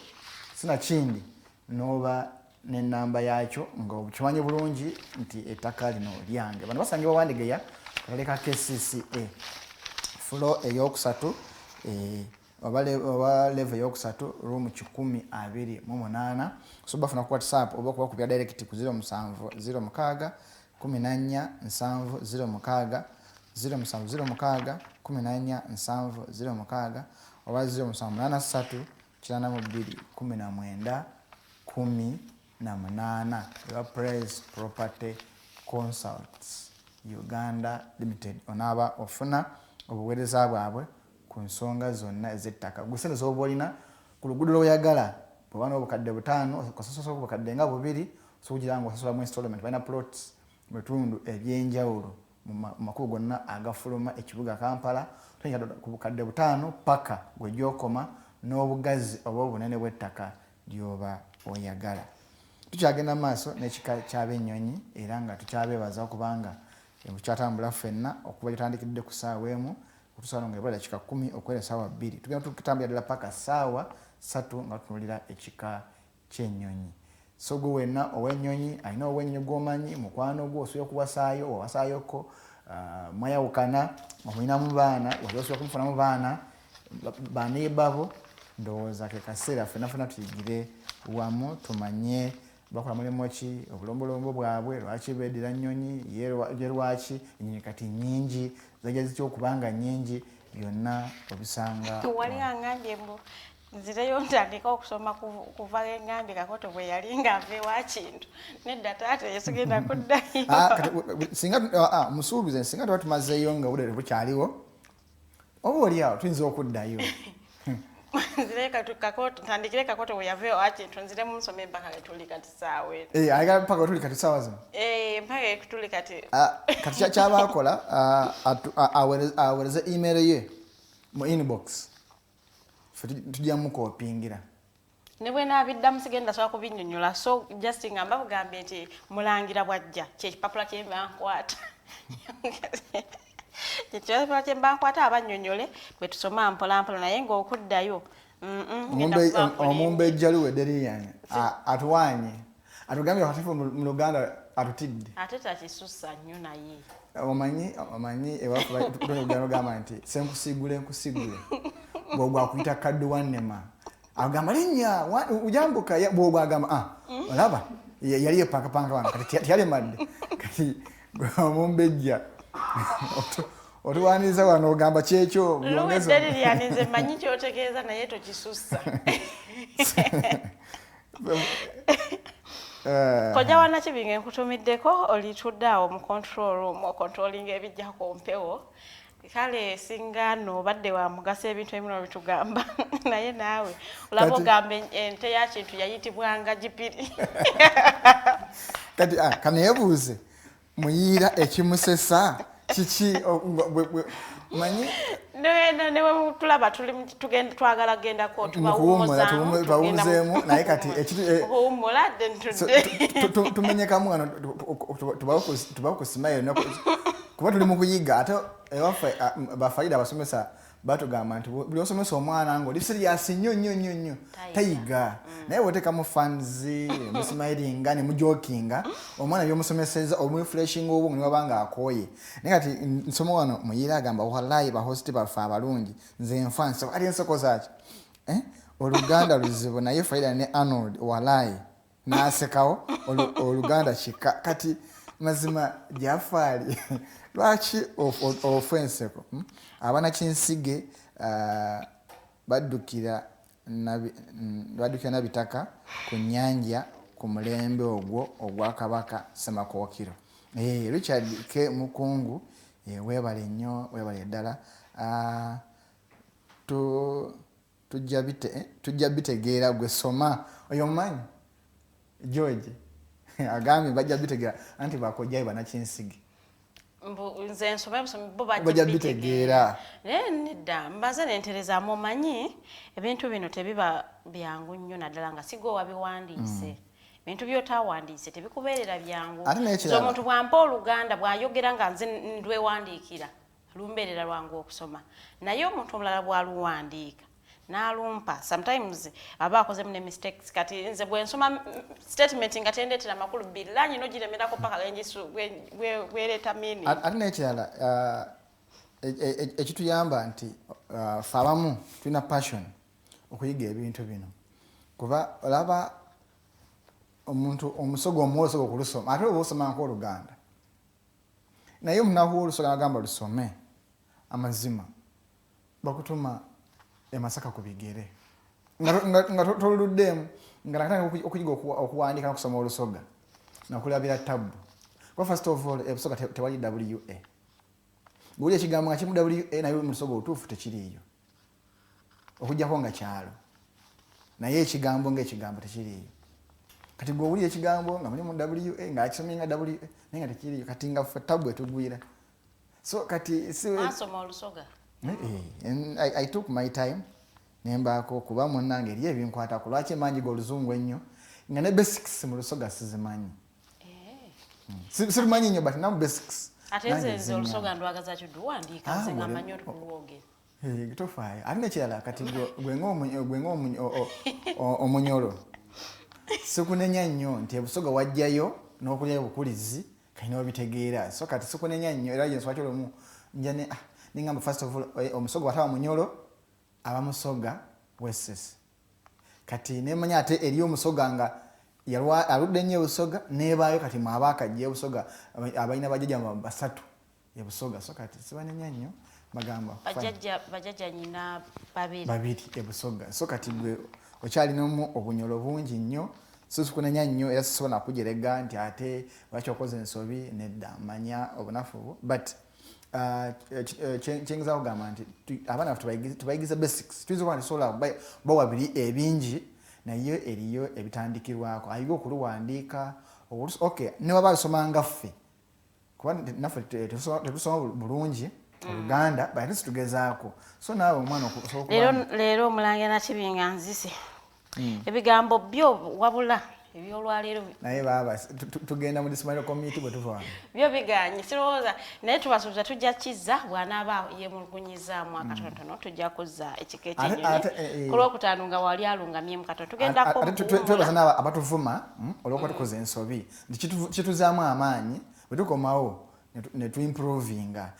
sinakindi n'oba n'ennamba yakyo ng'okimanyi bulungi nti ettaka lino lyange. Bano basangibwa Wandegeya katale ka KCCA floor eyokusatu oba level eyokusatu room 128. So bafuna ku WhatsApp oba kuba ku bya direct ku 0706 14 706 0706 14 706 oba 0783 92 19 eba Praise Property Consults Uganda Limited. Onaaba ofuna obuweereza bwabwe ku nsonga zonna ez'ettaka. Gusente z'oba olina ku luguudo lw'oyagala bw'oba n'obukadde 5 okasasula obukadde nga 2 osobola nga osasula mu installment. Balina plots mu bitundu eby'enjawulo mu makubo gonna agafuluma ekibuga Kampala. Tuyinza ku bukadde 5 paka gwe gy'okoma n'obugazi oba obunene bw'ettaka ly'oba oyagala. Tukyagenda maaso n'ekika ky'abennyonyi era nga tukyabeebaza okubanga tukyatambula ffenna okuva gyetandikidde ku ssaawa emu okutusaano nga ebula dakiika 10 okuwera essaawa 2. Tugenda tukitambulira ddala paka ssaawa 3 nga tutunulira ekika ky'ennyonyi. So gwe wenna ow'ennyonyi alina ow'ennyonyi gw'omanyi mukwano gwo osobola okuwasaayo wawasaayoko mwayawukana omulinamu baana wali osobola kumufunamu baana baneebabo ndowooza ke kaseera ffenna tuyigire wamu tumanye bakola mulimu ki obulombolombo bwabwe lwaki beddira nnyonyi ye lwaki ennyonyi kati nnyingi zajja zitya okubanga nnyingi byonna obisanga wali angambye mbu nzireyo ntandika okusoma kuva engambye Kakoto bwe yali ng'ava ewa kintu nedda taata yesigenda kuddayo singa musuubize singa tuba tumazeeyo nga obudde bukyaliwo oba oliawo tuyinza okuddayo ntandikire Kakoto bwe yava ewa kintu nziremu nsome empaka getuli kati saawa ayagala mpaka wetuli kati saawa zino empaka getuli kati kati kyabakola awereze email ye mu inbox tujja mukopingira ne bwe naabiddamu sigenda sobola kubinnyonnyola so just nga mba bugambye nti Mulangira bw'ajja kyekipapula kye mbankwata kyekipapula kye mbankwata abannyonnyole bwe tusoma mpolampola naye ng'okuddayo omumbejja luwedde liyanya atuwaanye atugambye wakatifu mu Luganda atutidde ate takisussa nnyo naye omanyi ewafugamba nti senkusigule bwogwakuyita kaddu wannema agamba linnya ujambuka bwogwagamba olaba yali yepankapanka wano kati tyalemadde kati omumbejja otuwaniriza wano ogamba kyekyo luwedderi lyanize manyi kyotegeeza naye tokisussa Koja wa Nakibinge nkutumiddeko olitudde awo mu control room ocontrolling ebijja ku mpewo kale singa no badde wa mugaso ebintu ebimu bitugamba naye naawe olaba ogamba ente ya kintu yayitibwanga gipiri kati kaneebuuze muyiira ekimusesa kiki manyi newe tulaba twagala genda ko tubawumuzeemu naye kati owumuladde ntudde tumenyekamu wano tubawo ku simayo kuba tuli mu kuyiga ate ewaffe bafaida abasomesa batugamba nti buli osomesa omwana ngo oli serious nnyo tayiga naye bw'oteekamu fanzi musimayiringa ne mujokinga omwana byomusomeseza omurefreshinga obwongo ne waba nga akooye naye kati nsoma wano muyiira agamba wallahi bahosti baffe abalungi nze nfa nsoko ati ensoko zaaki Oluganda luzibu naye Farida ne Arnold wallahi n'asekawo Oluganda kika kati mazima gyafali lwaki ofenseko abana kinsige baddukira nabitaka ku nnyanja ku mulembe ogwo ogwa Kabaka Semakookiro Richard K. Mukungu weebale nnyo weebale ddala tujja bitegeera gwe soma oyo mumanyi George agambye bajja bitegeera anti bakojjayo banakinsige nze nsome bo bajja bitegeera nedda mbaze nentereza mumanyi ebintu bino tebiba byangu nnyo naddala nga sigo wabiwandiise ebintu byotawandiise tebikubeerera byangu omuntu bwampa Oluganda bwayogera nga nze ndwewandiikira lumbeerera lwangu okusoma naye omuntu omulala bwaluwandiika n'alumpa sometimes aba akozemu ne mistakes kati nze bwe nsoma statement nga tendeetera makulu bilanyi no giremerako paka genjisu bwereeta mini ate n'ekirala ekituyamba nti ffe abamu tulina passion okuyiga ebintu bino kuba olaba omuntu omusogo omuwola osobola okulusoma ate oba osoma nk'Oluganda naye omunaku olusoga agamba lusome amazima bakutuma Masaka ku bigere nga toluddeemu nga nakatanga okuyiga okuwandiika n'okusoma Olusoga nakulabira tabu kwa first of all ebusoga tewali WA buli ekigambo nga kimu WA naye mu Lusoga otuufu tekiriiyo okujjako nga kyalo naye ekigambo ng'ekigambo tekiriiyo kati gwe owulira ekigambo nga mulimu WA nga akisomye nga WA naye nga tekiriiyo kati nga ffe tabu etugwira so kati asoma Olusoga I took my time nembaako kuba munnange eri ebinkwatako lwaki emanyiga Oluzungu ennyo nga ne basics mu Lusoga sizimanyi sirumanyi nnyo but now basics ate nze Olusoga ndwagaza kyo duwandiika nze nga manyi otukulwogera tofaayo ate nekirala kati gwe ng'omunyolo sikunenya nnyo nti Ebusoga wajjayo n'okulya obukulizi kalina obitegeera so kati sikunenya nnyo era yenswaki olumu njane ningamba first of all omusoga wataba munyolo abamusoga wesses kati nemanya ate eri omusoga nga yalwa aludde nnyo Busoga nebaayo kati mwabaka je Busoga abalina bajjajja basatu ya Busoga so kati sibanyanya nnyo bagamba bajjajja nyina babiri ya Busoga so kati gwe okyalinamu obunyolo bungi nnyo so sikunenya nnyo era sisobola kujerega nti ate lwaki okoze ensobi nedda manya obunafu but chengiza ogamba nti abaana tubayigiza basics tuizo kwani sola bawabiri ebingi naye eriyo ebitandikirwako ayigo okuluwandiika okay ne waba somanga ffe kuba naffe tetusoma bulungi Oluganda but tugezaako so naawe omwana okusobola leero Omulangira Nakibinge nzise ebigambo byo wabula ebyolwaleero naye baba tugenda mu dismal committee bwe tuva byo biganye sirowooza naye tubasuuza tujja kizza bw'anaaba yemulugunyizaamu akatonotono tujja kuzza ekika ekyennyonyi ku lwokutaano nga wali alungamyemu katono tugendako twebaza n'abo abatuvuma olw'okuba tukoze ensobi kituzaamu amaanyi bwe tukomawo ne tuimprovinga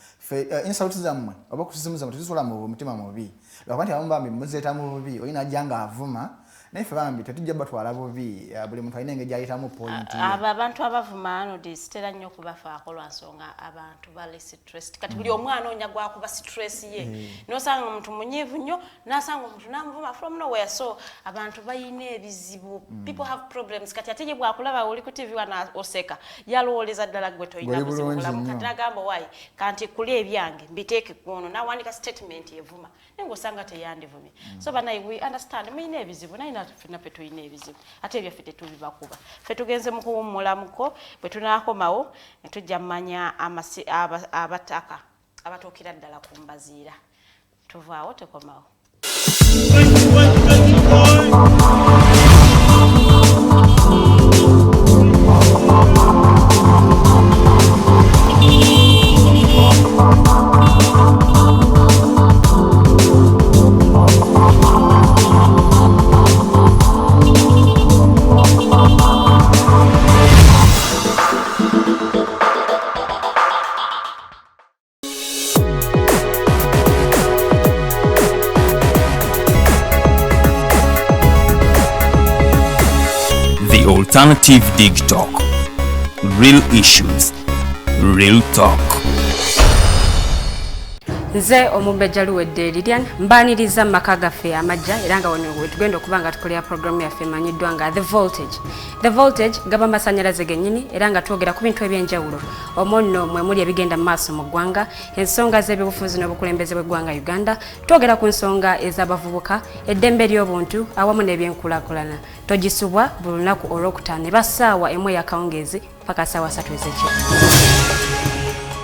insult zammwe oba kusizimu zammwe tetusobola mu mutima mubi lwakuba nti abamu bambi muzeeta mu bubi olina ajja ng'avuma naye ffe bambi tetujja batwala bubi buli muntu alina engeri gyayitamu point abo abantu abavuma Arnold sitera nnyo okubafaako lwa nsonga abantu bali stress kati buli omwana onya gwakuba stress ye n'osanga omuntu munyiivu nnyo n'asanga omuntu n'amuvuma from nowhere so abantu bayina ebizibu people have problems kati ate ye bwakulaba oli ku TV wana oseka yalowooleza ddala gwe toyina buzibu bulamu kati nagamba wayi kanti kuli ebyange mbiteeke kuno nawandika statement yevuma naye ng'osanga teyandivumye so banaye we understand muyina ebizibu naye fena pe tuyina ebizibu ate ebyaffe tetubibakuba ffe tugenze mu kuwummulamuko bwe tunaakomawo ne tujja mmanya abataka abatuukira ddala ku mbaziira tuvaawo tekomawo Alternative Dig Talk. Real issues, real talk. Nze omubejja luwedde Lilian mbaniriza maka gaffe amajja era nga wano tugenda okuba nga tukolera programu yaffe emanyiddwa nga The Voltage gaba amasannyalaze gennyini era nga twogera ku bintu ebyenjawulo omwo mwe muli ebigenda mu maaso mu ggwanga ensonga z'ebyobufuzi n'obukulembeze bw'eggwanga Uganda twogera ku nsonga ez'abavubuka eddembe ly'obuntu awamu n'ebyenkulaakulana togisubwa buli lunaku olwokutaano eba ssaawa emu ey'akawungeezi paka ssaawa 3 ez'ekiro.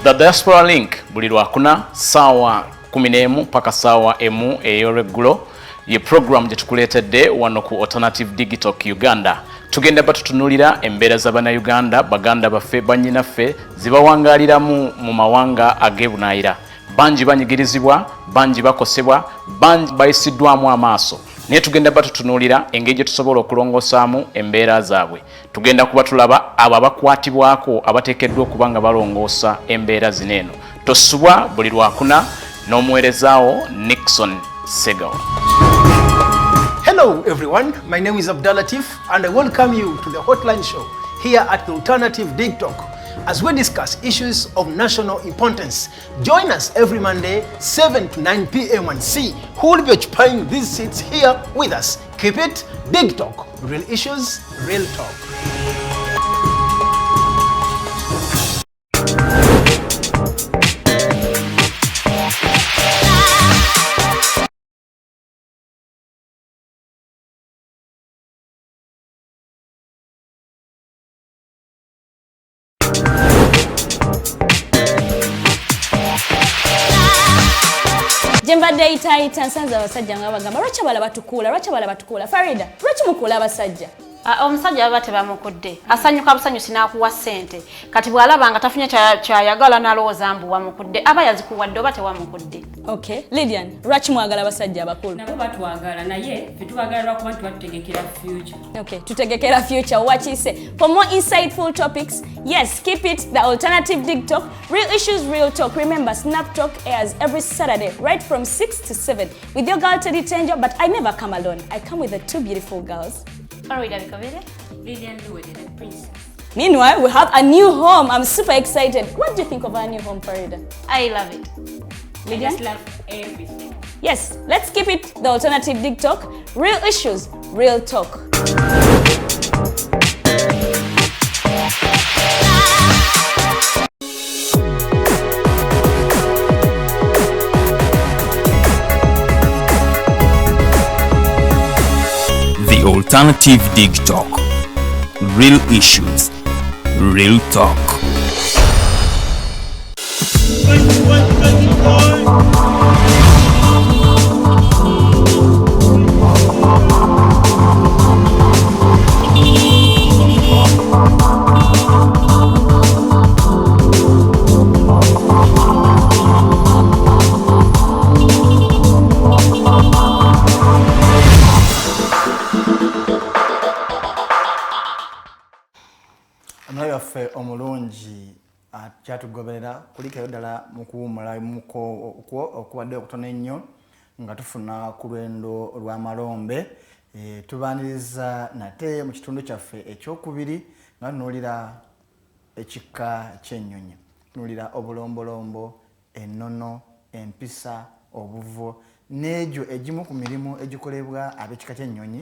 The Diaspora Link buli lwakuna ssaawa 11 paka ssaawa 1 ey'olweggulo ye program gye tukuleetedde wano ku Alternative Digital Uganda. Tugenda batutunulira embeera z'Abannayuganda baganda baffe bannyinaffe zibawangaaliramu mu mawanga ag'ebunaayira. Bangi banyigirizibwa, bangi bakosebwa, bangi bayisiddwamu amaaso. Naye tugenda batutunulira engeri gye tusobola okulongosaamu embeera zaabwe. Tugenda kuba tulaba abo abakwatibwako abateekeddwa okuba nga balongoosa embeera zino eno. Tosubwa buli lwakuna n'omuweerezaawo Nixon Segawa. Hello everyone, my name is Abdulatif and I welcome you to the Hotline Show here at the Alternative Dig Talk as we discuss issues of national importance. Join us every Monday 7 to 9 p.m. and see who will be occupying these seats here with us. Keep it Dig Talk, real issues, real talk. Jembadde itaita nsanze abasajja nga bagamba lwaki bala batukula Farida lwaki mukula abasajja omusajja baba tebamukudde asanyuka busanyusi n'akuwa ssente kati bw'alaba nga tafunye kyayagala n'alowooza mbu wamukudde aba yazikuwadde oba tewamukudde. Okay, Lydian, lwaki mwagala abasajja abakulu? Nabo batwagala naye ffe tubagala lwakuba nti batutegekera future. Okay, tutegekera future what you say. For more insightful topics, yes, keep it the Alternative Dig Talk, real issues, real talk. Remember, Snap Talk airs every Saturday right from 6 to 7 with your girl Teddy Tenjo, but I never come alone. I come with the two beautiful girls. Farida Bikobere Lilian Luwede, the princess. Meanwhile, we have a new home. I'm super excited. What do you think of our new home, Farida? I love it. I just love everything. Yes, let's keep it the alternative dig talk. Real issues, real talk. The alternative dig talk. Real issues, real talk. Yaffe omulungi kyatugoberera kulikayo ddala mu kuwumula okubadde okutono ennyo nga tufuna ku lwendo lw'amalombe. Tubaaniriza nate mu kitundu kyaffe ekyokubiri nga tunuulira ekika ky'ennyonyi, tunuulira obulombolombo, ennono, empisa, obuvo n'egyo egimu ku mirimu egikolebwa ab'ekika ky'ennyonyi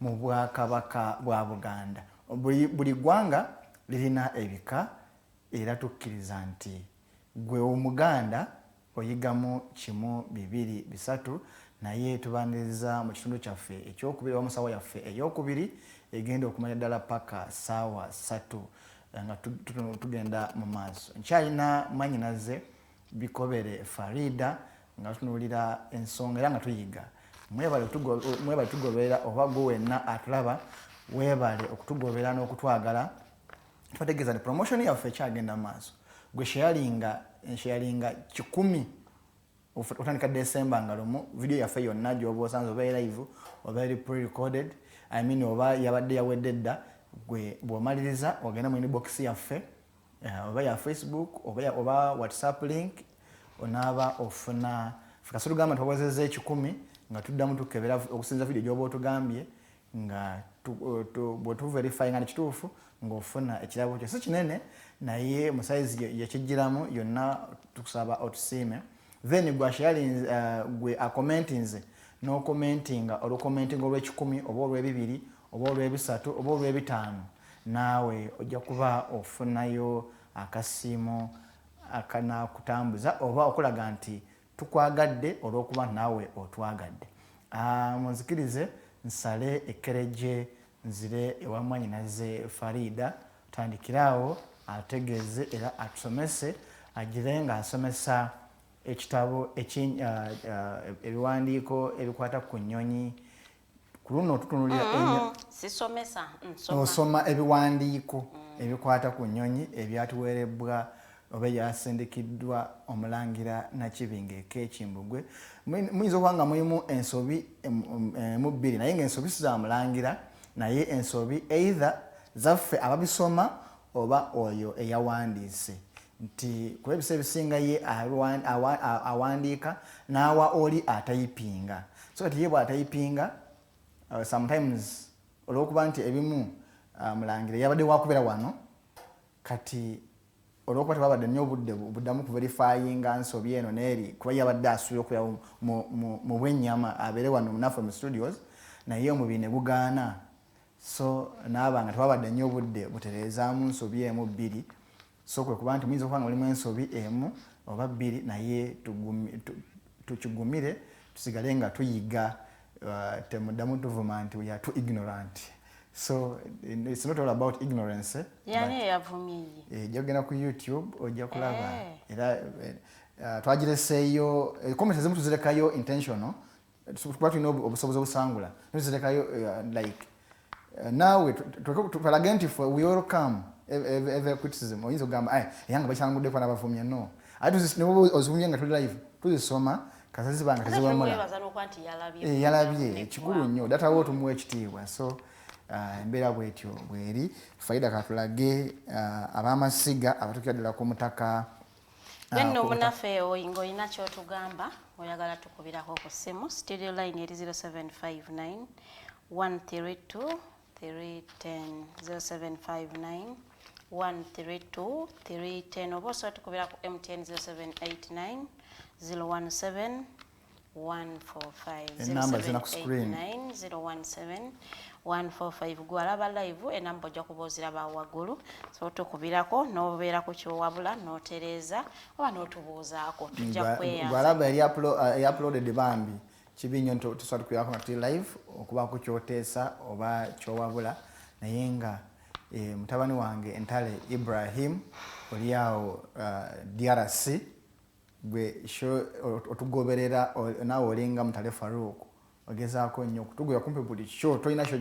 mu Bwakabaka bwa Buganda. Buli ggwanga lirina ebika era tukkiriza nti gwe Omuganda oyigamu kimu, bibiri, bisatu, naye tubaaniriza mu kitundu kyaffe ekyokubiri oba musawo yaffe eyokubiri egenda okumanya ddala paka ssaawa 3 nga tugenda mu maaso. Nkyalina mwannyinaze Bikobere Farida nga tunuulira ensonga era nga tuyiga. Mwebale tugoberera oba gwe wenna atulaba weebale okutugobera n'okutwagala. Tubategeeza nti promotion yaffe ekyagenda mu maaso. Gwe sharinga 10 otandika December nga lumu video yaffe yonna gy'oba osanze oba live oba eri pre-recorded, oba yabadde yawedde dda, gwe bw'omaliriza ogenda mu inbox yaffe oba ya Facebook oba WhatsApp link onaaba ofuna kasulu gamba twawezezza 10 nga tuddamu tukebera okusinza video gy'oba otugambye nga bwe tuverify nga nekituufu ng'ofuna ekirabo kyo si kinene naye mu size yakijjiramu yonna tukusaba otusiime. Then gwe akomentinze n'okomentinga olukomentinga olw'ekikumi oba olw'ebibiri oba olw'ebisatu oba olw'ebitaano naawe ojja kuba ofunayo akasiimo akanakutambuza oba okulaga nti tukwagadde olw'okuba naawe otwagadde. Munzikirize nsale ekkereje nzire ewa mwannyinaze Farida tandikiraawo ategeeze era atusomese agire nga asomesa ekitabo ebiwandiiko ebikwata ku nnyonyi. Ku luno tutunulira osoma ebiwandiiko ebikwata ku nnyonyi ebyatuweerebbwa oba ebyasindikiddwa Omulangira Nakibinge ek'Ekimbugwe. Muyinza okuba nga mulimu ensobi mu bbiri naye ng'ensobi si za Mulangira naye ensobi either zaffe ababisoma oba oyo eyawandiise nti kuba ebiseera ebisinga ye awandiika n'awa oli atayipinga. So kati ye bw'atayipinga sometimes olw'okuba nti ebimu Mulangira yabadde wakubera wano kati olw'okuba tebabadde nnyo obudde buddamu kuverifyinga nsobi eno n'eri kuba yabadde asuubira okubeera mu bwennyama abeere wano naffe mu studios naye omubiri ne gugaana. So n'abanga tebabadde nnyo obudde butereezaamu nsobi emu bbiri. So kwe kuba nti muyinza okuba nga mulimu ensobi emu oba bbiri naye tukigumire tusigale nga tuyiga temuddamu tuvuma nti we are too ignorant. So it's not all about ignorance. Yani yavumye ye. Jogenda ku YouTube ojja kulaba era twagireseeyo comment ezimu tuzirekayo intentional kuba tulina obusobozi obusangula tuzirekayo like nawe twalage nti we welcome every criticism. Oyinza okugamba eyanga bakyanguddeko n'abavumye no ate ozivumye nga tuli live tuzisoma kasazibanga teziwamula yalabye ekikulu nnyo datawo otumuwa ekitiibwa. So embeera bwetyo bweri. Farida katulage ab'amasiga abatukira ddala ku mutaka. Then omunafe ng'olina ky'otugamba oyagala tukubirako ku ssimu studio line eri 0759 132 310 0759 132 310 oba osobola tukubira ku MTN 0789 017 145 Enamba zina ku screen. 017 145 gwalaba live enamba ojja kuba oziraba waggulu so tukubirako n'obeera ku kyowabula n'otereeza oba n'otubuuzaako tujja kweyanza gwalaba yali uploaded bambi kibi nnyo tusobola tukubirako nga tuli live okuba ku kyoteesa oba kyowabula naye nga mutabani wange Entale Ibrahim oli awo DRC gwe otugoberera naawe olinga Mutale Farouk ogezaako nnyo okutugwira kumpi buli kyo tolina kyo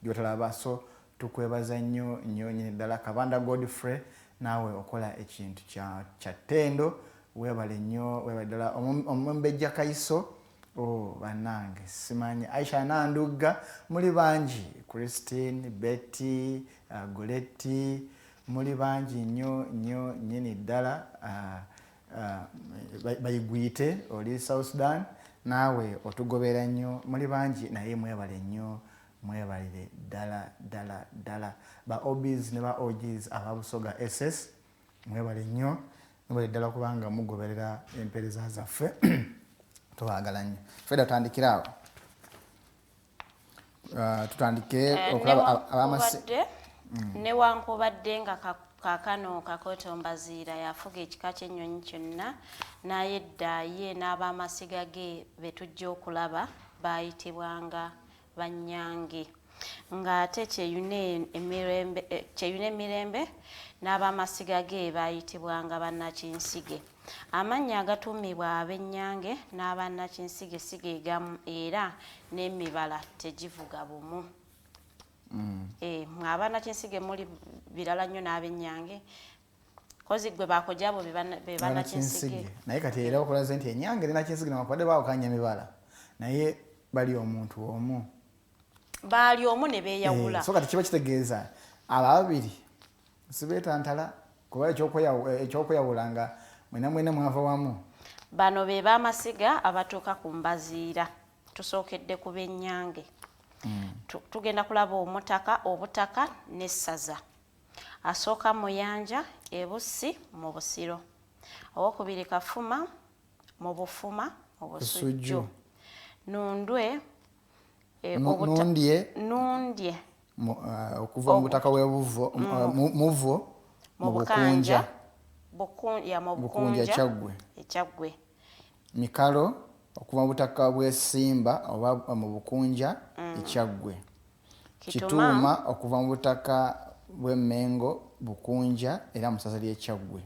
gyotalaba so tukwebaza nnyo nyini ddala Kabanda Godfrey naawe okola ekintu kya ttendo weebale nnyo weebale ddala Omumbejja Kaiso bannange simanyi Aisha Nandugga muli bangi Christine Betty Goletti muli bangi nnyo nyini ddala bayigwite oli South Sudan naawe otugobera nnyo muli bangi naye mwebale nnyo mwebalire ddala ba OBs ne ba OGs ababusoga SS mwebale nnyo mwebale ddala kubanga mugoberera empeereza zaffe tubagala nnyo fedda tutandikirawo tutandike okulaba abamasi newankubadde nga kaakano Kakoto Mbaziira yafuga ekika ky'ennyonyi kyonna naye dda ye n'abamasiga ge be tujja okulaba baayitibwanga Bannyange ng'ate kyeyune emirembe n'abamasiga ge baayitibwanga Bannakinsige amannya agatuumibwa ab'Ennyange n'Abannakinsige si ge gamu era n'emibala tegivuga bumu. Abanakinsige muli birala nnyo n'ab'Ennyange kozi gwe bakojjabo be Bannakinsige naye kati era okulaze nti Ennyange n'Nakinsige namakwadde baawukanya emibala naye bali omuntu omu baali omu ne beeyawula so kati kiba kitegeeza ababiri sibeetantala kuba ekyokweyawula nga mwena mwava wamu bano be bamasiga abatuuka ku Mbaziira tusookedde ku b'Ennyange tugenda kulaba obutaka n'essaza asooka Muyanja Ebussi mu Busiro owokubiri Kafuma mu Bufuma mu Busujju Nundwe Nundye okuva mu butaka bw'Ebuvo Muvo mu Bukunja Kyaggwe Mikalo okuva mu butaka bw'Essimba oba mu Bukunja Kyaggwe Kituuma okuva mu butaka bw'Emmengo Bukunja era mu ssaza ly'e Kyaggwe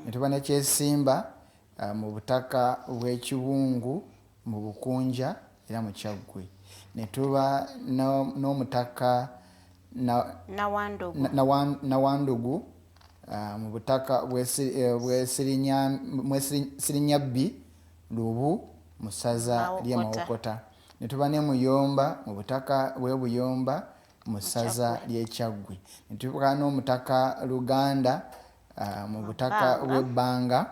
ne tuba ne Kyesimba mu butaka bw'Ekiwungu mu Bukunja era mu Kyaggwe ne tuba n'omutaka Nawandugu mu butaka bw'Sirinyabbi Lubu mu ssaza ly'e Mawokota ne tuba ne Muyomba mu butaka bw'Ebuyomba mu ssaza ly'e Kyaggwe ne tuba n'omutaka Luganda mu butaka bw'Ebbanga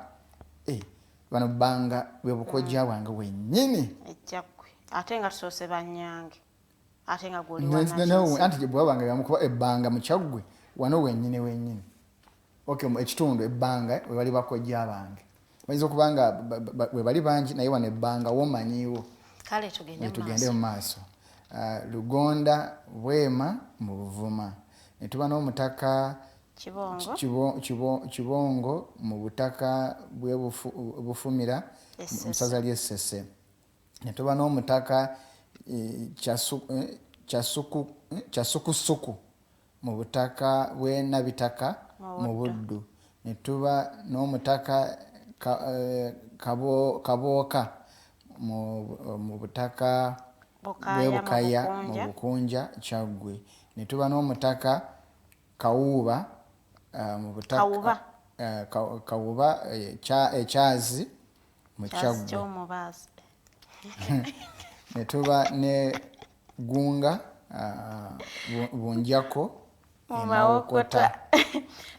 bano Bbanga bwe bukojja bwange bwennyini ate nga tusoose Bannyange ate nga gwoli anti bwabanga yamukuba Ebbanga mu Kyaggwe wano wennyini ekitundu Ebbanga we bali bakojja bange bayinza okuba nga bwe bali bangi naye wano Ebbanga womanyiiwo kale tugende mu maaso Lugonda Bwema mu Buvuma ne tuba n'omutaka Kibongo mu butaka bw'Ebufumira mu ssaza ly'e Ssese ne tuba n'omutaka Kyasukusuku mu butaka bw'e Nabitaka mu Buddu ne tuba n'omutaka Kabooka mu butaka bw'Ebukaya mu Bukunja Kyaggwe ne tuba n'omutaka Kawuba mu butaka Kawuba Ekyazi mu Kyaggwe ne tuba ne Gunga Bunjako Mawokota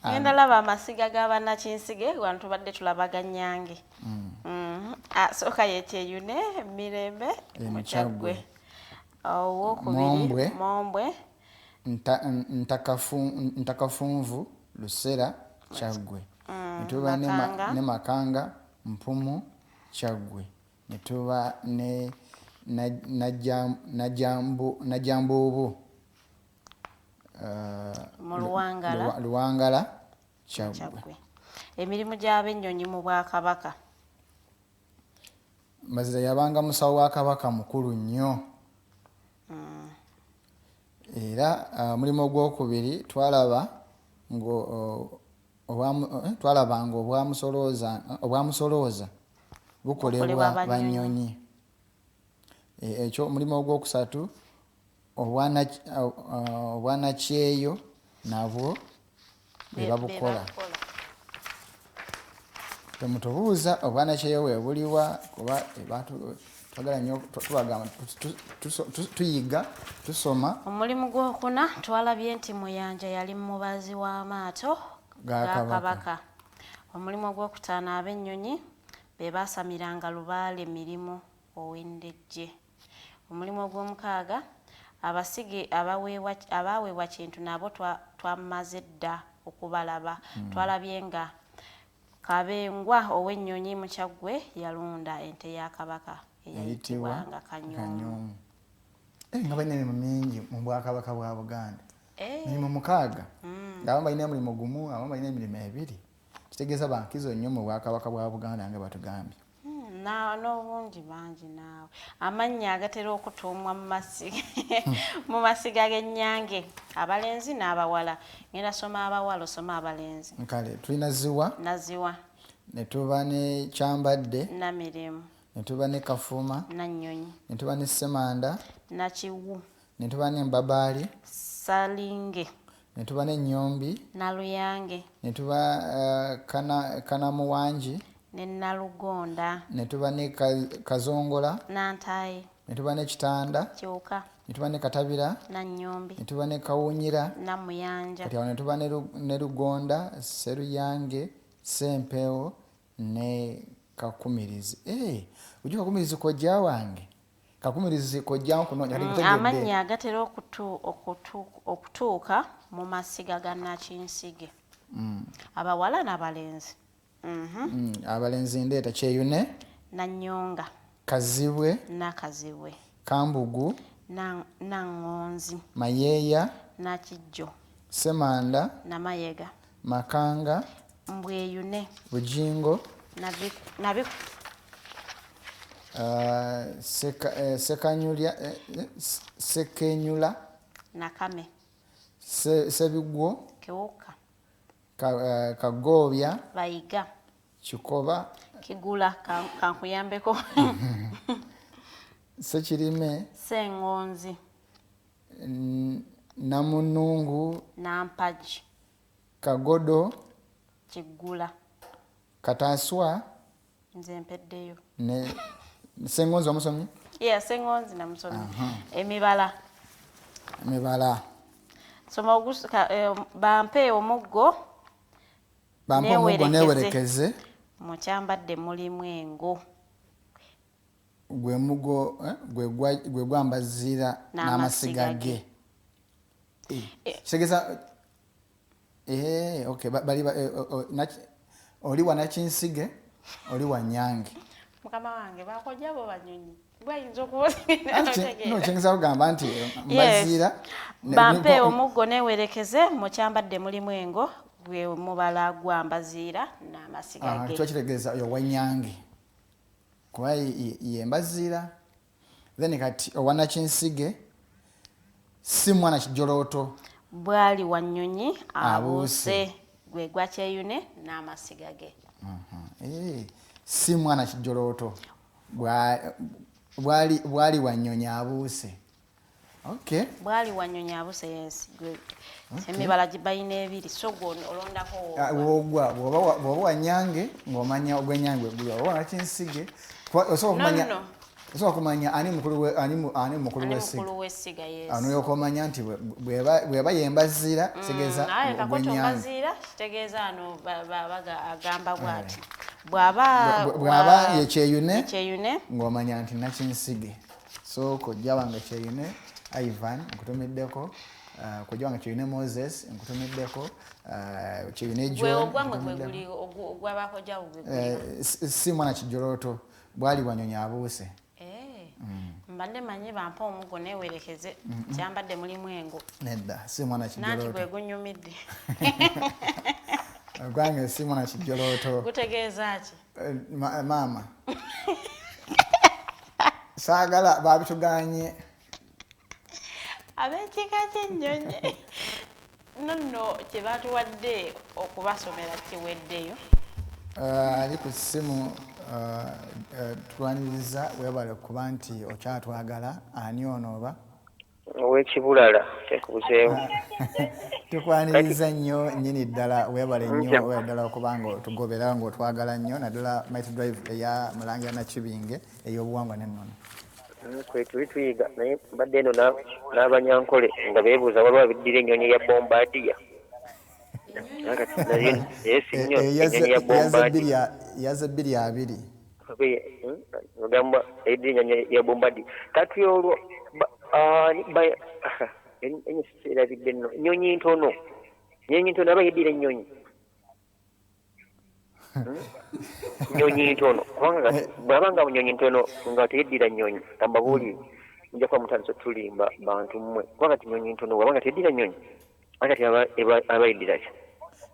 ngenda laba amasiga g'Abannakinsige wano tubadde tulabaga Nnyange asooka yekyeyune Mirembe mu Kyaggwe owokubiri Mombwe ntakafunvu lusera Kyaggwe. Netuba ne Makanga Mpumu Kyaggwe. Netuba ne Najambubu Luwangala Kyaggwe. Emirimu gy'abennyonyi mu Bwakabaka. Mazira yabanga musawo wa Kabaka mukulu nnyo. Era mulimu ogwokubiri twalaba nga obwamusolooza bukolebwa Banyonyi. Ekyo mulimu ogwokusatu obwanakyeyo nabwo bebabukola. Temutubuuza obwanakyeyo bwe buliwa kuba twagala nnyo tuyiga tusoma. Omulimu gw'okuna twalabye nti Muyanja yali mubazi w'amaato ga Kabaka. Omulimu ogw'okutaano abennyonyi be baasamiranga Lubaale mirimu ow'endejje. Omulimu ogw'omukaaga abasige abaweebwa Kintu nabo twamaze dda okubalaba. Twalabye nga Kabengwa ow'ennyonyi mu Kyaggwe yalunda ente ya Kabaka eyayitibwanga Kanyoomu. Nga balina emirimu mingi mu Bwakabaka bwa Buganda. Emirimu mukaaga. Abamu balina emirimu gumu, abamu balina emirimu ebiri. Kitegeeza bankizo nnyo mu Bwakabaka bwa Buganda nga batugambye. N'obungi bangi naawe. Amannya agatera okutuumwa mu masiga g'ennyange. Abalenzi n'abawala. Ngenda soma abawala osoma abalenzi. Kale tulina Ziwa. Naziwa. Ne tuba ne Kyambadde. Namirimu. Ne tuba ne Kafuuma. Nannyonyi. Ne tuba ne Ssemanda. Nakiwu. Ne tuba ne Mbabaali. Salinge. Ne tuba ne Nnyombi. Naluyange. Ne tuba Kanamuwangi. Ne Nalugonda. Ne tuba ne Kazongola. Nantayi. Ne tuba ne Kitanda. Kyuka. Ne tuba ne Katabira. Nannyombi. Ne tuba ne Kawunyira. Namuyanja. Kati awo ne tuba ne Lugonda, Seruyange, Sempewo ne Kakumirizi. Ujja Kakumirizi kojja wange. Kakumirizi kojja kunoonya kali kutegedde. Amannya agatera okutuuka mu masiga ga Nakinsige. Abawala n'abalenzi. Abalenzi ndeeta Kyeyune. Nannyonga. Kazibwe. Nakazibwe. Kambugu. Nangonzi. Mayeya. Nakijjo. Semanda. Namayega. Makanga. Mbweyune. Bujingo. Sekenyula. Nakame. Sebigwo. Kewuka. Kagobya. Bayiga. Kikoba. Kigula kankuyambeko. Sekirime. Sengonzi. Namunungu. Nampaji. Kagodo. Kigula. Kataswa. Nze mpeddeyo. Ne Sengonzi omusomye? Sengonzi namusomye. Emibala. Soma bampe omuggo. Bampe omuggo newerekeze. Mu Kyambadde mulimu engo. Gwe mugo gwe gwambazira n'amasiga ge. Kitegeeza okay bali oli wa Nakinsige oli wa Nyange. Mukama wange bakojja bo Banyonyi. Bwayinza okuba no kyengeeza kugamba nti mbazira bampe omuggo newerekeze mu Kyambadde mulimu engo gwe mubala gwambaziira n'amasiga ge. Kyo kitegeeza yo wa Nyange. Kuba yembazira then kati owa Nakinsige si mwana kijolooto. Bwali wa Nnyonyi abuuse gwe gwa Kyeyune n'amasiga ge. Si mwana kijolooto bwali wa Nnyonyi abuuse. Okay. Bwali wa Nnyonyi abuuse yes. Emibala gibayina ebiri so gwo olondako wogwa bw'oba wa Nyange ng'omanya ogw'Enyange guli oba Nakinsige osobola kumanya ani mukulu w'essiga yes. Ano yokomanya nti bweba yembazira kitegeeza ogw'Enyange. Kitegeeza ano agamba bw'ati bw'aba ye Kyeyune ng'omanya nti Nakinsige. So kojja wange Kyeyune Ivan nkutumiddeko kujwanga kyine Moses nkutumiddeko kyine John gwe ogwamwe gwe guli ogwabako jawo gwe si mwana kijoloto bwali Wanyonyi abuuse mbadde manyi bampa omugo newerekeze kyambadde mulimu engo nedda si mwana kijoloto nanti gwe gunyumidde gwange si mwana kijoloto gutegeeza ki maama saagala babituganye ab'ekika ky'ennyonyi nonno kye batuwadde okubasomera kiweddeyo ali ku ssimu tulwaniriza webale kuba nti okyatwagala ani ono oba ow'ekibulala kyekubuzeewo tukwaniriza nnyo nnyini ddala webale nnyo webale ddala okubanga otugobera ng'otwagala nnyo naddala Mighty Drive eya Mulangira Nakibinge ey'obuwangwa n'ennono kwe tuli tuyiga naye mbadde eno n'abanyankole nga beebuuza waliwo abiddira ennyonyi ya bombadiya yaze 2 ogamba eyiddira ennyonyi ya bombadiya kati olwo erabidde nno ennyonyi ntono aba yeddira ennyonyi nyonyi ntono kubanga bwabanga nyonyi ntono nga teyeddira nyonyi tambabuulire nja kuba mutandise tulimba bantu mmwe kubanga ti nyonyi ntono bwabanga teyeddira nyonyi ati aba yeddira ki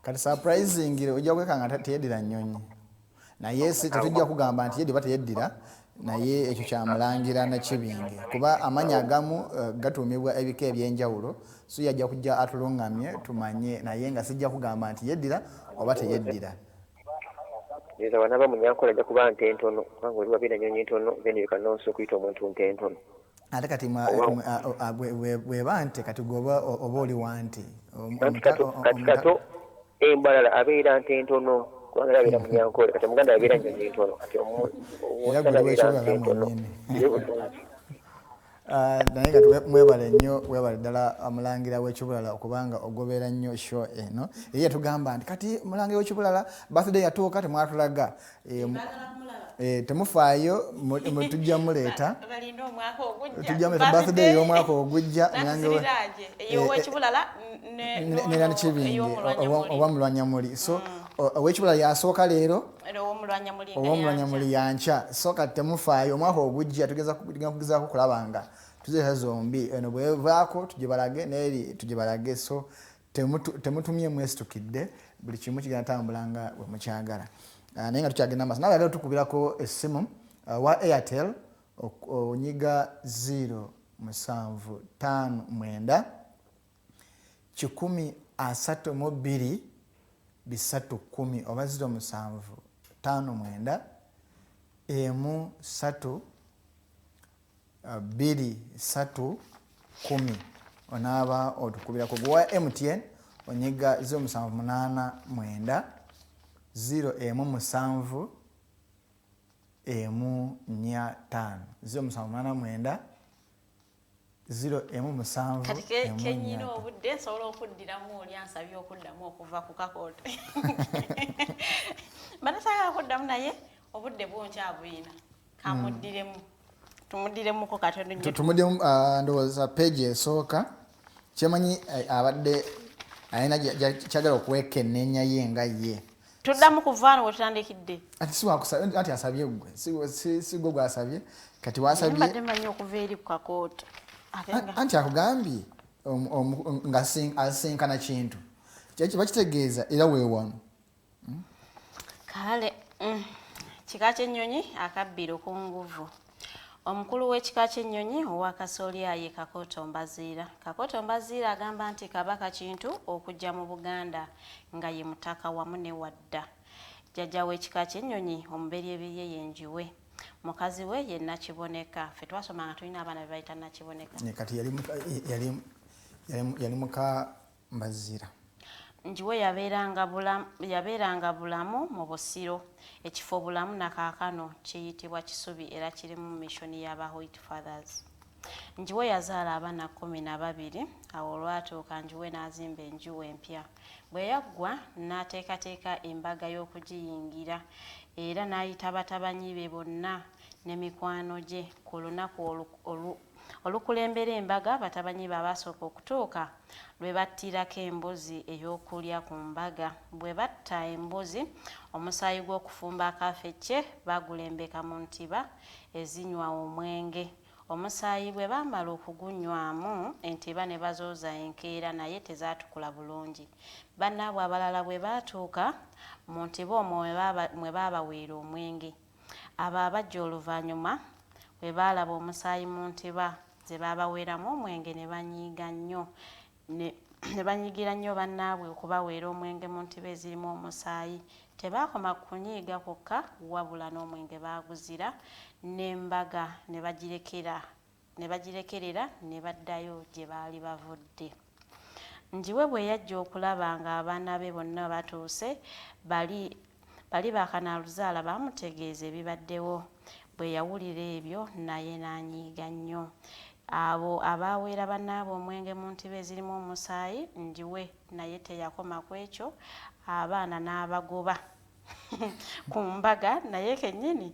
kati surprisingire ojja kwekanga teyeddira nyonyi naye si tetujja kugamba nti yeddiba teyeddira naye ekyo kya Mulangira Nakibinge kuba amanya agamu gatuumibwa ebika ebyenjawulo so yajja kujja atulungamye tumanye naye nga sijja kugamba nti yeddira oba teyeddira Neza wanaba munyankola ajja kuba nte ntono kubanga oli wabeera nyonyi ntono then bikanonsa okuyita omuntu nte ntono ate kati bweba nte kati goba oba oli wanti kati kato embalala abeera nte ntono kubanga abeera munyankola kati omuganda abeera nyonyi ntono kati naye nga mwebale nnyo webale ddala Mulangira w'ekibulala okubanga ogobeera nnyo show eno eri yatugamba nti kati Mulangira w'ekibulala birthday yatuuka temwatulaga temufaayo tujja muleeta birthday y'omwaka ogujja Mulangira Nakibinge oba Mulwanyamuli so ow'ekibulala yasooka leero ow'Omulwanyamuli yankya so kati temufaayo omwaka ogujja tugeza kugezaako kulaba nga tuzeesa zombi eno bwevaako tugibalage n'eri tugibalage so temutumye mwesitukidde buli kimu kigenda tambulanga bwe mukyagala naye nga tukyagenda maaso nawe yagala tukubirako essimu wa Airtel onyiga 075 132 310 oba 075 1 3 10 onaaba otukubirako gwa MTN onyiga 078 017 5 078 017 kati kenyina obudde nsobola okuddiramu oli ansabye okuddamu okuva ku kakooto banasaagala kuddamu naye obudde bwonkyabuyina kamuddiremu tumuddiremuko katono tumuddemu ndowooza page esooka kyemanyi abadde alina kyagala okuwekenneenya ye nga ye tuddamu kuvaano wetutandikidde ati siwakusabye anti asabye gwe si gwe gwasabye kati wasabye mbadde manyi okuva eri ku kakooto anti akugambye nga asinkana kintu kiba kitegeeza era weewano kale kika ky'ennyonyi akabbiro ku nguvu omukulu w'ekika ky'ennyonyi owa Kasolya ye Kakooto Mbaziira. Kakooto Mbaziira agamba nti Kabaka kintu okujja mu Buganda nga ye mutaka wamu ne wadda. Jjajja w'ekika ky'ennyonyi omubereberye ye Njiwe. Mukazi we ye Nakiboneka. Ffe twasomanga tulina abaana be bayita Nakiboneka. Kati yali muka Mbaziira. Njiwe yabeeranga bulamu mu Busiro. Ekifo bulamu na kaakano kiyitibwa Kisubi era kirimu missoni y'aba White Fathers. Njiwe yazaala abaana 12 awo olwatuuka Njiwe n'azimba enju empya. Bwe yaggwa n'ateekateeka embaga y'okugiyingira era n'ayita batabanyi be bonna ne mikwano gye ku lunaku olukulembera embaga batabanyi babasooka okutuuka lwe battirako embuzi ey'okulya ku mbaga. Bwe batta embuzi omusaayi gw'okufumba akafecce bagulembeka mu ntiba ezinywa omwenge. Omusaayi bwe bamala okugunywamu entiba ne bazooza enkeera naye tezaatukula bulungi. Bannaabwe abalala bwe baatuuka mu ntiba omwo mwe baabaweera omwenge. Abo abajja oluvannyuma bwe baalaba omusaayi mu ntiba ze baabaweeramu omwenge ne banyiiga nnyo ne banyigira nnyo bannaabwe okubaweera omwenge mu ntiba ezirimu omusaayi. Tebaakoma kunyiiga kwokka wabula n'omwenge baaguzira n'embaga ne bagirekerera ne baddayo gye baali bavudde. Njiwe bwe yajja okulaba ng'abaana be bonna batuuse bali baakanaaluzaala baamutegeeza ebibaddewo. Bwe yawulira ebyo naye n'anyiiga nnyo. Abo abaaweera bannaabwe omwenge mu ntiba ezirimu omusaayi njiwe naye teyakoma ku ekyo, abaana n'abagoba ku mbaga naye kennyini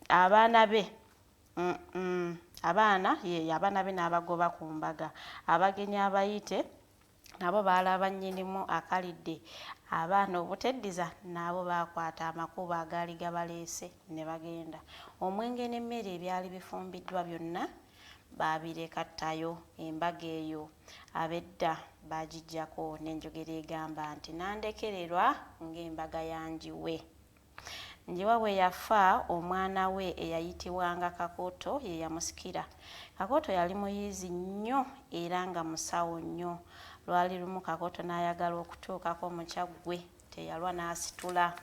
abaana be n'abagoba ku mbaga. Abagenyi abayite nabo baalaba nnyinimu akalidde abaana obuteddiza nabo baakwata amakubo agaali gabaleese ne bagenda. Omwenge n'emmere ebyali bifumbiddwa byonna baabireka ttayo. Embaga eyo ab'edda baagiggyako n'enjogera egamba nti nandekererwa ng'embaga yanjiwe. Njiwa bwe yafa omwana we eyayitibwanga Kakooto ye yamusikira. Kakooto yali muyizi nnyo era nga musawo nnyo. Lwali lumu Kakooto n'ayagala okutuukako mu kyaggwe teyalwa n'asitula.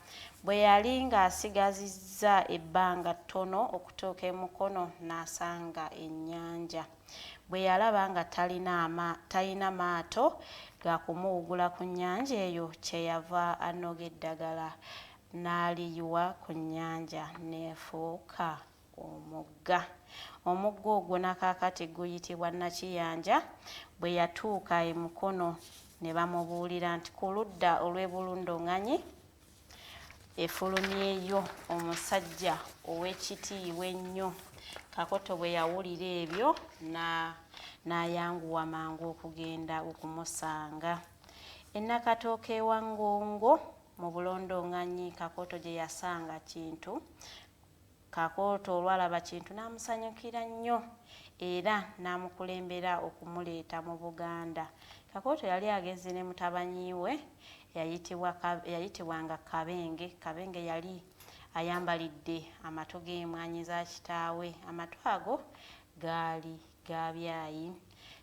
Bwe yali ng'asigazizza ebbanga ttono okutuuka e Mukono n'asanga ennyanja. Bwe yalaba nga talina maato ga kumuwugula ku nnyanja eyo kyeyava anoga eddagala n'aliyiwa ku nnyanja n'efuuka omugga. Omugga ogwo nakaakati guyitibwa Nakiyanja. Bwe yatuuka e Mukono ne bamubuulira nti ku ludda olw'ebulundonganyi efulumyeyo omusajja ow'ekitiibwa ennyo. Kakooto bwe yawulira ebyo n'ayanguwa mangu okugenda okumusanga. Ennakatooka ewa Ngongo mu bulondonganyi Kakooto gye yasanga Kintu. Kakooto olwalaba Kintu n'amusanyukira nnyo era n'amukulembera okumuleeta mu Buganda. Kakooto yali ageze ne mutabanyi we yayitibwanga Kabenge. Kabenge yali ayambalidde amatu g'emwanyi za kitaawe. Amatu ago gaali gabyayi.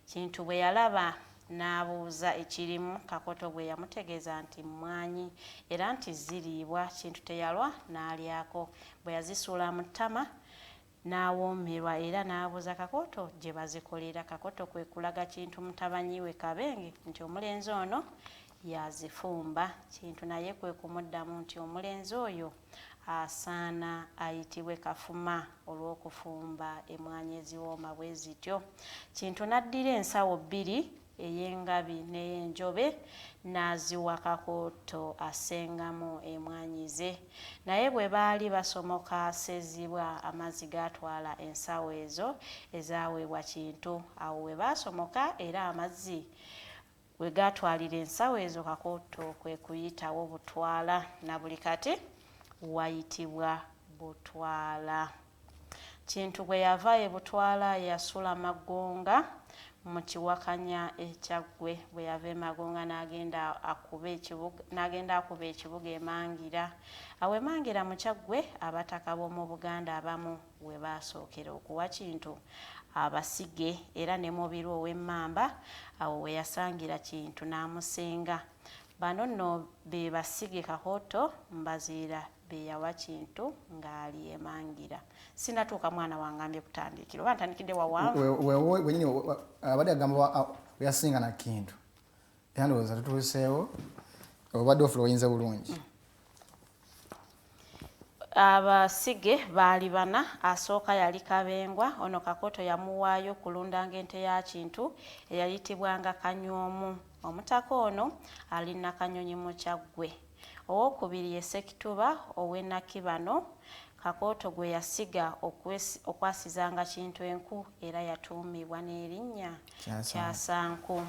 Kintu bwe yalaba n'abuuza ekirimu. Kakooto bwe yamutegeeza nti mmwanyi era nti ziriibwa. Kintu teyalwa n'alyako. Bwe yazisuula mu ttama n'awoomerwa era n'abuuza Kakooto gye bazikolera. Kakooto kwe kulaga Kintu mutabanyi we Kabenge nti omulenzi ono yazifumba. Kintu naye kwe kumuddamu nti omulenzi oyo asaana ayitibwe Kafuma olw'okufumba emmwanyi eziwooma bwe zityo. Kintu n'addira ensawo bbiri ey'engabi n'ey'enjobe n'aziwa Kakooto asengamu emmwanyi ze. Naye bwe baali basomoka Sezibwa amazzi gaatwala ensawo ezo ezaaweebwa Kintu. Awo we baasomoka era amazzi we gaatwalira ensawo ezo Kakooto kwe kuyitawo Butwala na buli kati wayitibwa Butwala. Kintu bwe yava e Butwala yasula Magonga mu kiwakanya ekyaggwe. Bwe yava e Magonga n'agenda akuba ekibuga e Mangira. Awo e Mangira mu kyaggwe abataka b'omu Buganda abamu we baasookera okuwa Kintu abasige era ne Mubiru ow'Emmamba. Awo we yasangira Kintu n'amusenga. Bano nno be basige Kakooto Mbaziira be yawa Kintu ng'ali e Mangira. Sinatuuka mwana wangambye kutandikira oba ntandikidde wawanvu. Wenyini abadde agamba yasinga na Kintu. Yandowooza tutuuseewo obadde ofula oyinza bulungi. Abasige baali bana. Asooka yali Kabengwa. Ono Kakooto yamuwaayo kulundanga ente ya Kintu eyayitibwanga Kanyoomu. Omutaka ono alina Kanyonyi mu kyaggwe. Owokubiri ye Sekituba ow'e Nakibano. Kakooto gwe yasiga okwasizanga kintu enku era yatuumibwa n'erinnya Kyasanku.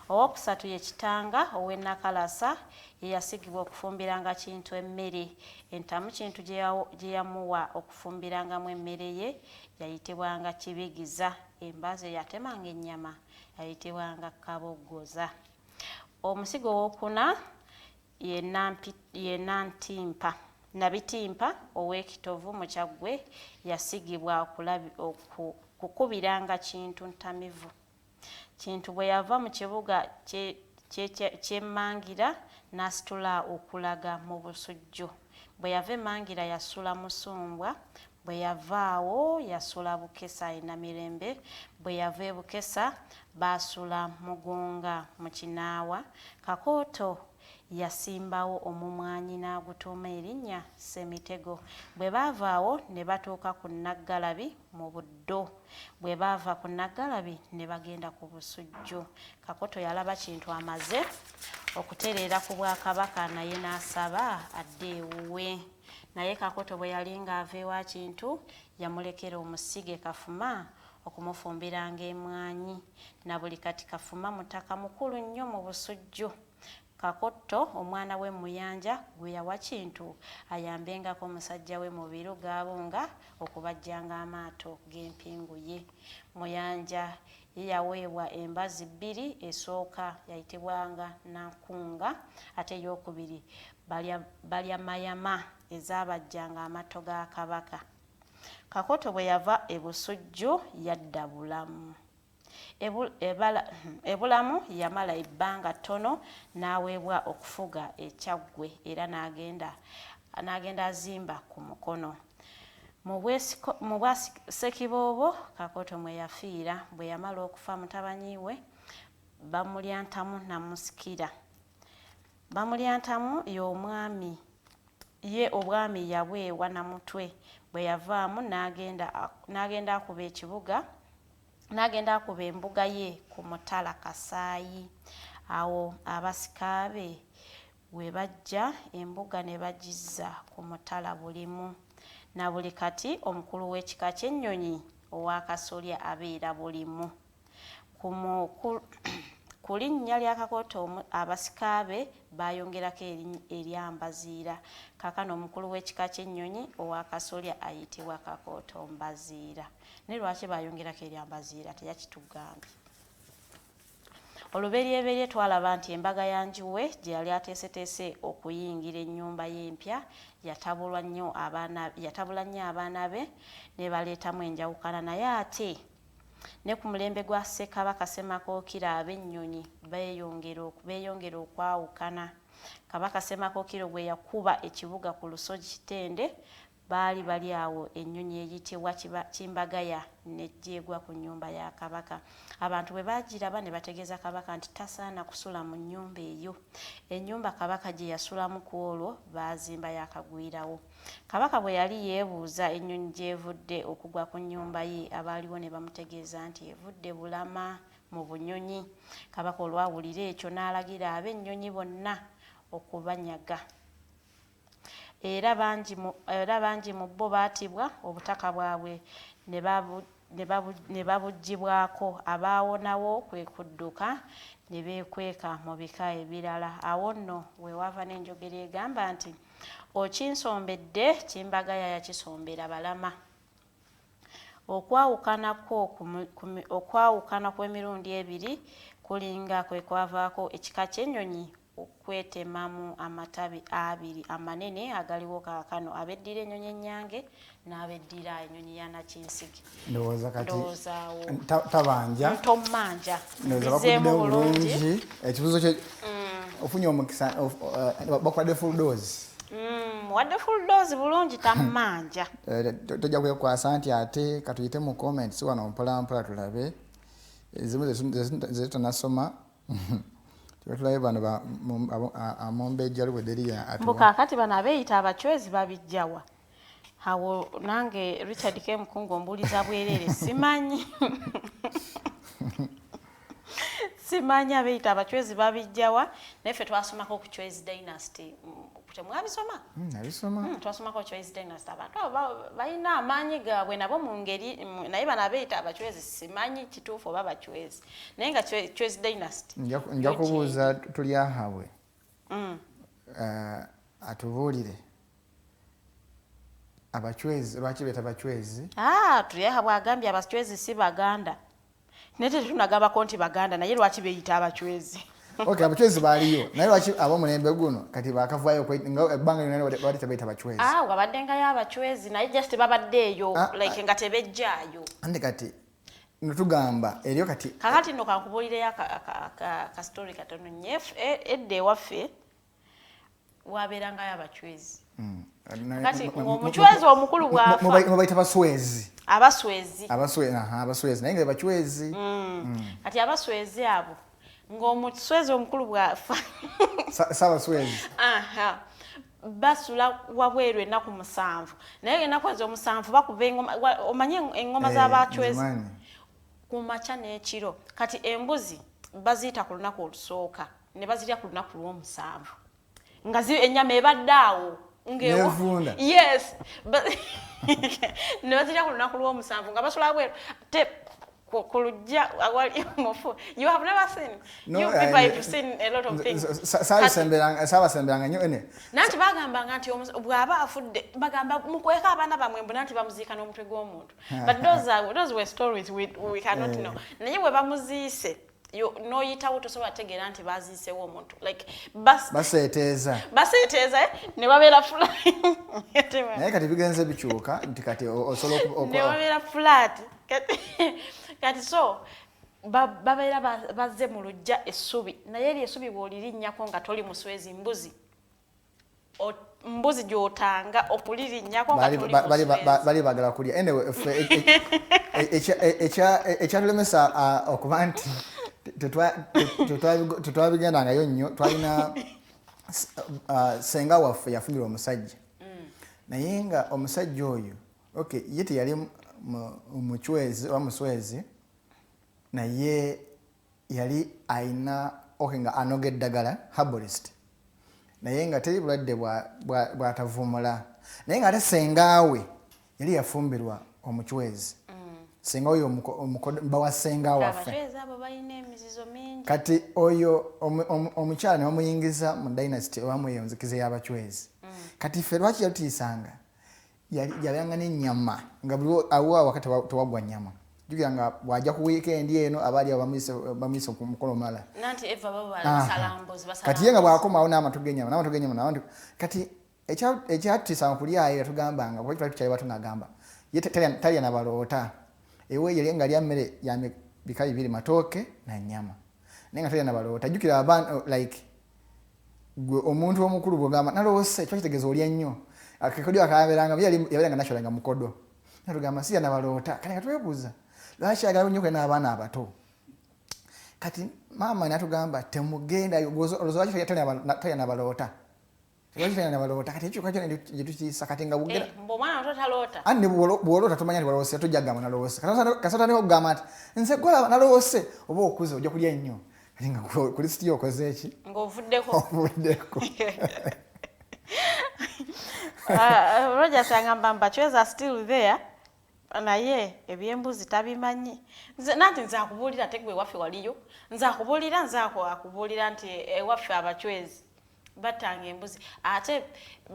Owokusatu ye Kitanga ow'Ennakalasa ye yasigibwa okufumbiranga kintu emmere. Entamu kintu gye yamuwa okufumbirangamu emmere ye yayitibwanga Kibigiza. Embaze yatemanga ennyama yayitibwanga Kabogoza. Omusigo owokuna ye Nantimpa. Nabitimpa ow'Ekitovu mu Kyaggwe yasigibwa kukubiranga kintu ntamivu. Kintu bwe yava mu kibuga ky'Emmangira n'asitula okulaga mu Busujju. Bwe yava Emmangira yasula Musumbwa, bwe yavaawo yasula Bukesa e Namirembe, bwe yava e Bukesa baasula Mugunga mu Kinaawa. Kakooto yasimbawo omumwanyi n'agutuuma erinnya Semitego. Bwe baavaawo ne batuuka ku Naggalabi mu Buddo. Bwe baava ku Naggalabi ne bagenda ku Busujju. Kakooto yalaba kintu amaze okutereera ku Bwakabaka naye n'asaba adde ewuwe. Naye Kakooto bwe yali ng'ava ewa Kintu yamulekera omusige Kafuma okumufumbiranga emmwanyi. Na buli kati Kafuma mutaka mukulu nnyo mu Busujju. Kakooto omwana we Muyanja gwe yawa Kintu ayambengako omusajja we mu biro g'abunga okubajjanga amaato g'empingu ye. Muyanja ye yaweebwa embazi bbiri, esooka yayitibwanga Nankunga ate ey'okubiri Balyamayama ezaabajjanga amato ga Kabaka. Kakooto bwe yava e Busujju yadda Bulamu. Ebulamu yamala ebbanga ttono n'aweebwa okufuga eKyaggwe era n'agenda azimba ku Mukono. Mu Bwasekiboobo Kakooto mwe yafiira. Bwe yamala okufa mutabani we Bamulyantamu namusikira. Bamulyantamu y'omwami ye obwami yabwewa Namutwe. Bwe yavaamu n'agenda akuba ekibuga n'agenda akuba embuga ye ku Mutala Kasaayi. Awo abasika be we bajja embuga ne bagizza ku Mutala Bulimu. Na buli kati omukulu w'ekika ky'ennyonyi owa Kasolya abeera Bulimu. Ku linnya lya Kakooto abasika be bayongerako eryambaziira. Kaakano omukulu w'ekika ky'ennyonyi owa Kasolya ayitibwa Kakooto Mbaziira. Ne lwaki bayongerako eryambaziira teyakitugambye. Oluberyeberye twalaba nti embaga ya Njuwe gye yali ateeseteese okuyingira ennyumba y'empya yatabula nnyo abaana be ne baleetamu enjawukana. Naye ate ne ku mulembe gwa Ssekabaka Ssemakookiro ab'ennyonyi beeyongera okwawukana. Kabaka Ssemakookiro bwe yakuba ekibuga ku lusozi Kitende baali bali awo ennyonyi eyitibwa Kimbagaya n'ejjeegwa ku nnyumba ya Kabaka. Abantu bwe baagiraba ne bategeeza Kabaka nti tasaana kusula mu nnyumba eyo. Ennyumba Kabaka gye yasulamu ku olwo baazimba yakagwirawo. Kabaka bwe yali yeebuuza ennyonyi gy'evudde okugwa ku nnyumba ye, abaaliwo ne bamutegeeza nti evudde Bulama mu Bunyonyi. Kabaka olwawulira ekyo n'alagira ab'ennyonyi bonna okubanyaga. Era bangi mu bo baatibwa, obutaka bwabwe ne babuggyibwako. Abaawonawo kwe kudduka ne beekweka mu bika ebirala. Awo nno we wava n'enjogera egamba nti okinsombedde Kimbagaya yakisombera Balama. Okwawukana kw'emirundi ebiri kulinga kwe kwavaako ekika ky'ennyonyi okwetemamu amatabi abiri amanene agaliwo kaakano, abeddira ennyonyi ennyange n'abeddira ennyonyi ya Nakinsigi. Ndowooza kati tabanja ntommanja bizeemu bulungi. Ekibuzo kye ofunye omukisa bakwadde full dose. Wadde full dose bulungi tammanja. Tojja kwekwasa nti ate katuyite mu comments wano mpolampola tulabe ezimu zetunasoma. Tulabe bano amombejja luwederiya atuwa. Mbukakati bano abeeyita abachwezi babijjawa. Awo nange Richard K. Mukungu ombuuliza bwereere simanyi. simanyi abeeyita abachwezi babijjawa naye ffe twasomako ku Chwezi Dynasty temwabisoma twasomako Chwezi Dynasty abantu balina amaanyi gaabwe nabo mu ngeri naye bano abeeyita abachwezi simanyi kituufu oba bachwezi naye nga Chwezi Dynasty nja kubuuza tuli ahawe atubuulire abachwezi lwaki beeta abachwezi tuli ahawe agambye abachwezi si baganda naye tetunagambako nti baganda naye lwaki beeyita abachwezi okay abachwezi baaliyo naye lwaki ab'omulembe guno kati bakavaayo ebbanga lyonna baali tebayita abachwezi wabaddengayo abachwezi naye just tebabaddeeyo like nga tebejjaayo andi kati netugamba eriyo kati kakati nno kankubuulireyo ka story katono nyef edda ewaffe wabeerangayo abachwezi kati omuchwezi omukulu bwafa mubayita baswezi abaswezi naye nga bachwezi kati abaswezi abo ng'omuswezi omukulu bwafa sabaswezi basula wabweru ennaku 7 naye ennaku ezo 7 bakuba engoma omanye engoma z'abachwezi ku makya n'ekiro kati embuzi baziyita ku lunaku olusooka ne bazirya ku lunaku lw'omusanvu nga ennyama ebadde awo nevunda yes ne bazirya ku lunaku lw'omusanvu nga basula wabweru kulujja awali mufu. You have never seen. No, you people have seen a lot of things. Sabasemberanga nnyo ene. Nanti bagambanga nti bwaba afudde bagamba mukweka abaana bamwe nanti bamuziika n'omutwe gw'omuntu. But those were stories we cannot know. Naye bwe bamuziise no yitawo tosobola tegeera nti baziisewo omuntu like baseeteeza ne babeera flat. Naye kati bigenze bikyuka nti kati osobola ne babeera flat. Kati so babeera bazze mu lujja essubi naye eri essubi bw'olirinnyako nga toli muswezi mbuzi gy'otanga okulirinnyako nga toli muswezi bali bagala kulya anyway ekyatulemesa okuba nti tetwabigendangayo nnyo twalina senga waffe yafumbirwa omusajja naye nga omusajja oyo okay ye teyali muchwezi oba muswezi naye yali ayina nga anoga eddagala herbalist naye nga teri bulwadde bw'atavumula naye nga ate sengaawe yali yafumbirwa omuchwezi senga oyo bawa senga waffe kati oyo omukyala ne bamuyingiza mu dynasty oba mu nzikiza y'abachwezi kati ffe lwaki yalutiisanga yalyanga n'ennyama nga buli awo wakati tewagwa nnyama jukira nga bw'ajja ku weekend eno abaali bamuyise ku mukolo omulala kati ye nga bw'akomawo n'amatu g'ennyama kati ekyatutiisanga kulyayo yatugambanga kuba twali tukyali bato n'agamba ye talya na baloota ewe yali nga alya mmere ya bika bibiri matooke na nnyama naye nga talya na baloota jukira abantu like gwe omuntu omukulu bw'ogamba naloose kiba kitegeeza olya nnyo akakodyo akaberanga yaberanga nasholanga mukodo natugamba siya na baloota kale katwebuuza lwaki agala nnyo kwena abaana abato kati maama natugamba temugenda olwaki talya na baloota kati ekyo kakyo gyetukiisa kati nga bugera andi bw'oloota tomanya nti baloose tojja kugamba naloose kasatandika okugamba nti nze golaba naloose oba okuze ojja kulya nnyo kati nga kulisitiyo okoze eki ng'ovuddeko Rogers angamba mbachwezi are still there naye ebyembuzi tabimanyi nanti nze akubuulira tegwe waffe waliyo nze akubuulira nti ewaffe abachwezi batanga embuzi ate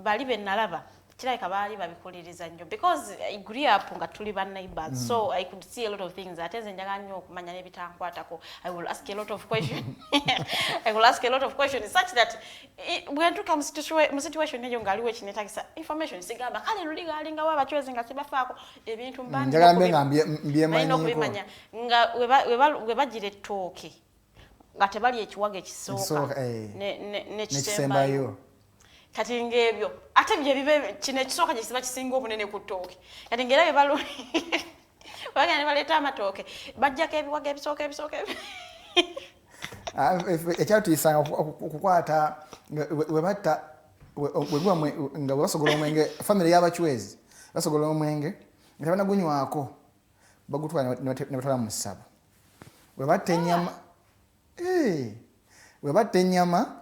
bali be nalaba kirabika baali babikuliriza nnyo because I grew up nga tuli ba neighbors so I could see a lot of things ate nze njagala nnyo okumanya n'ebitankwatako I will ask a lot of questions such that bwentuka mu situation eyo ng'aliwo ekinetagisa information sigamba kale luli gaalingawo abachwezi nga kibafaako ebintu mbalina okubimanya nga we bagira ettooke nga tebali ekiwaga ekisooka nekisembayo kati ng'ebyo ate bye bibe kino ekisooka gye kiba kisinga obunene ku ttooke kati ng'era bagenda ne baleeta amatooke bajjako ebiwaga ebisooka ekyatuyisanga okukwata webatta nga basogola omwenge famire y'abachwezi basogola omwenge nga tabanagunywako bagutwala ne batwala mu ssabo webatta ennyama we batte ennyama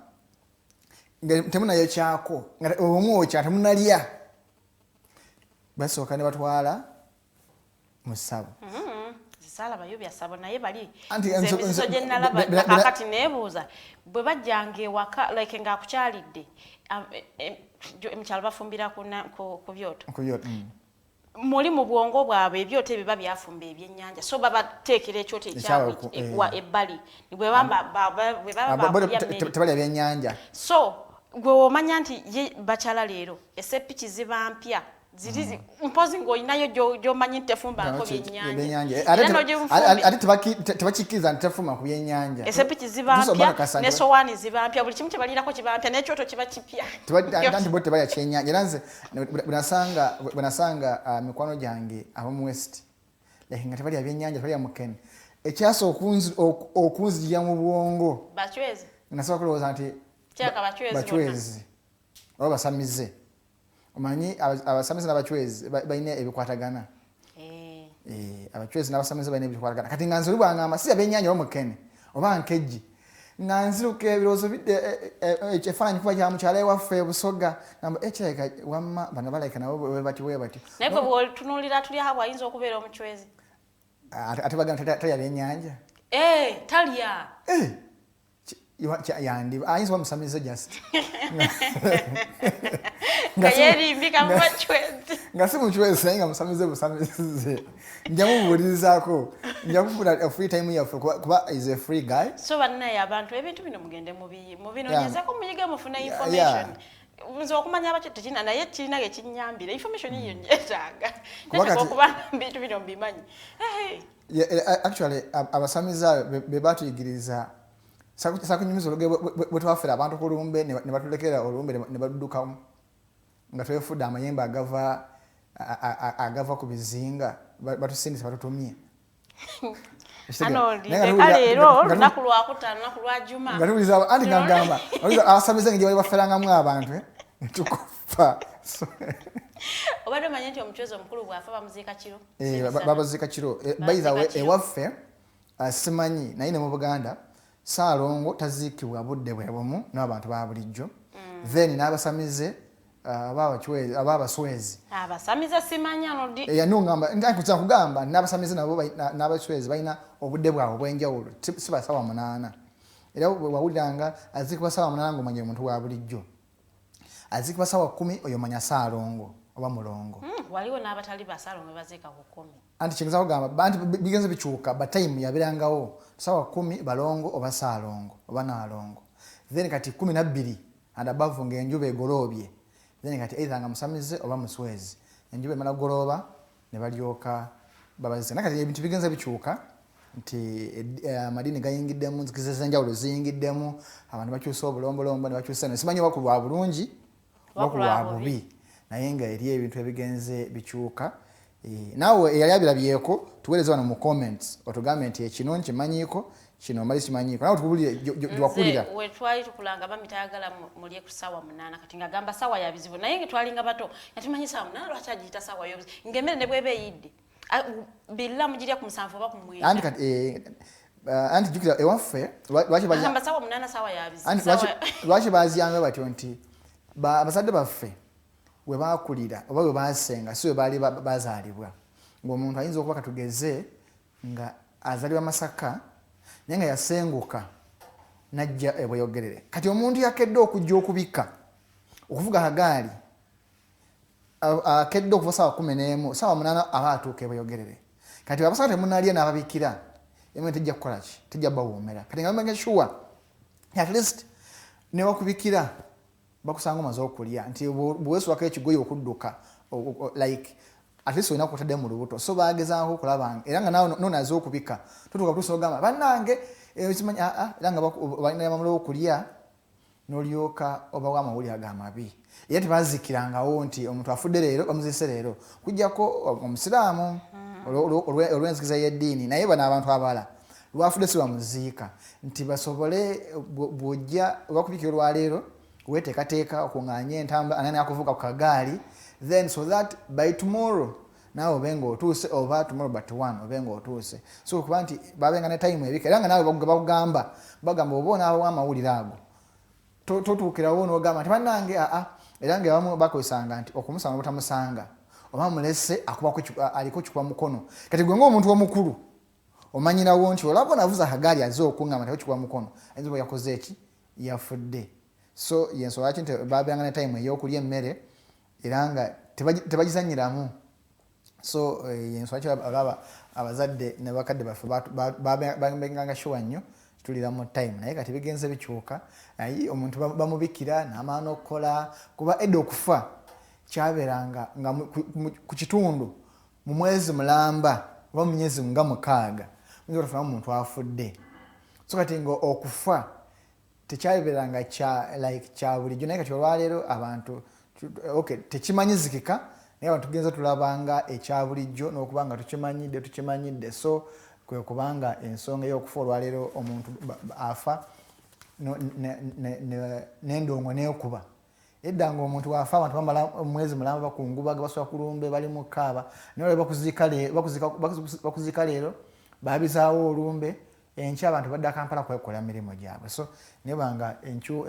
temunayo kyako omwokya temunalya basooka ne batwala mu ssabo sala bayobya sabo naye bali emizizo gye nalaba kakati neebuuza bwe bajjanga ewaka like ng'akukyalidde emukyalo bafumbira ku byoto muli mu bwongo bwabwe ebyoto ebiba byafumba ebyennyanja so babateekera ekyoto ekyabwe ebbali bwe baba tebalya byennyanja so gwe omanya nti ye bakyala leero esepiki ziba mpya ziri mpozi ng'olinayo gy'omanyi nti tefumbako byennyanja ate tebakikiriza nti tefuma ku byennyanja esepiki ziba mpya nesowaani ziba mpya buli kimu tebalirako kiba mpya n'ekyoto kiba kipya anti bo tebalya kyennyanja era nze bwe nasanga mikwano gyange ab'omu west like nga tebalya byennyanja tebalya mukene ekyasa okunzijja mu bwongo bachwezi nasobola kulowooza nti bachwezi oba basamize omanyi abasamize n'abachwezi balina ebikwatagana abachwezi n'abasamize balina ebikwatagana kati nga nzoli bwangamba si ab'ennyanja oba mukene oba nkejji nga nziruka ebirowoozo bidde ekifaananyi kuba kya mukyala ewaffe busoga gamba ekirabika wamma bano balayika nabo we bati naye gwe bw'otunuulira tuli awo ayinza okubeera omuchwezi ate bagamba talya byennyanja talya yandi ayinza bamusamize just nga si muchwezi naye nga musamize busamize nja mubuulirizaako nja kufuna free time yaffe kuba is a free guy so bannaye abantu ebintu bino mugende mubinoonyezeko muyige mufuna information nze okumanya abakyo tekina naye kirina gekinyambira information yiyo njetaaga okuba bintu bino mbimanyi actually abasamize abo be batuyigiriza sakunyumiza oluge bwe twafera abantu ku lumbe ne batulekera olumbe ne baddukamu nga twefudde amayembe agava ku bizinga batusindisa batutumye leero lunaku lwakutaano lunaku lwa juma nga tuwuliza anti ngagamba abasamize nga gye bali baferangamu abantu netukufa obadde omanye nti omuchwezi omukulu bwafa bamuziika kiro babaziika kiro by the way ewaffe simanyi naye ne mu Buganda Saalongo taziikibwa budde bwe bumu n'abantu ba bulijjo then n'abasamize ababaswezi abasamize simanya nodi yanungamba ndakutsa kugamba n'abasamize nabo n'abaswezi balina obudde bwabwe obwenjawulo si basawa 8 era wawuliranga aziikibwa sawa 8 ng'omanya omuntu wa bulijjo aziikibwa sawa 10 oyo manya Saalongo oba mulongo waliwo n'abatali ba Saalongo baziika ku 10 anti kyenza kugamba anti bigenze bikyuka batime yabirangawo sawa 10 balongo oba Saalongo oba Naalongo then kati 12 and above ng'enjuba egolobye then kati either nga musamize oba muswezi enjuba emala goloba ne balyoka babazize nakati ebintu bigenze bikyuka nti amadini gayingiddemu nzikiza z'enjawulo ziyingiddemu abantu bakyusa obulombolombo ne bakyusa ne simanyi wakulwa bulungi wakulwa bubi naye nga eri ebintu ebigenze bikyuka naawe eyali abirabyeko tuweereze wano mu comments otugambe nti ekino nkimanyiiko kino mali kimanyiko nawe tukubulire gyewakulira we twali tukulanga bamitayagala mulye ku sawa 8 kati ngagamba sawa ya bizibu naye nge twalinga bato yatumanyi sawa 8 lwaki agiyita sawa y'obuzibu ng'emmere ne bweba eyidde birira mugirya ku 7 oba ku 9 anti kati anti jukira ewaffe lwaki bagamba sawa 8 sawa ya bizibu anti lwaki baziyanga batyo nti abazadde baffe we bakulira oba we basenga si we baali bazaalibwa ng'omuntu ayinza okuba katugeze nga azalibwa Masaka naye nga yasenguka najja ebweyogerere kati omuntu yakedde okujja okubika okuvuga akagaali akedde okuva sawa 11 sawa 8 aba atuuka ebweyogerere kati abasaka temunalya n'ababikira emwe tejja kukola ki tejja bawoomera kati nga make sure at least ne bakubikira bakusanga omaze okulya nti bweweeswako ekigoyi okudduka like at least olina kutadde mu lubuto so bagezaako okulabanga era nga nawe nonaze okubika tutuuka kutuusa ogamba bannange kimanyi era nga balina amamula okulya n'olyoka obawo amawulire ag'amabi era tebazikirangawo nti omuntu afudde leero bamuziise leero kujjako omusiraamu olw'enzikiza y'eddiini naye bano abantu abala lwafudde si bamuziika nti basobole bw'ojja bakubikira olwaleero weteekateeka okuŋŋaanya entambula anani akuvuga ku kagaali then so that by tomorrow naawe obenga otuuse oba tomorrow but one obenga otuuse so kuba nti babenga ne time ebika era nga naawe bagamba oba onaawo amawulire ago totuukirawo n'ogamba nti bannange era nga abamu bakozesanga nti okumusanga obutamusanga oba mulese aliko kikuba mukono kati gwe ng'omuntu omukulu omanyirawo nti olaba onavuza akagaali azze okuŋŋamba nti kikuba mukono ayinza oba yakoze eki yafudde so yensonga lwaki nti babeanga ne time ey'okulya emmere era nga tebagizanyiramu so yensonga lwaki agaba abazadde ne bakadde baffe babenganga shuwa nnyo tulira mu time naye kati bigenze bikyuka omuntu bamubikira n'amaana okukola kuba edda okufa kyabeeranga nga ku kitundu mu mwezi mulamba oba mu myezi nga 6 muyinza otafunamu omuntu afudde so kati nga okufa tekyabeeranga kya bulijjo naye kati olwaleero abantu tekimanyizikika naye abantu tugenza tulabanga ekya bulijjo n'okuba nga tukimanyidde so kwe kubanga ensonga y'okufa olwaleero omuntu afa n'endongo n'ekuba edda nga omuntu wafa abantu bamala omwezi mulamba bakungubaga basula ku lumbe bali mu kaaba naye bakuziika leero babizaawo olumbe enkya abantu badda Kampala kwekola mirimu gyabwe so nebanga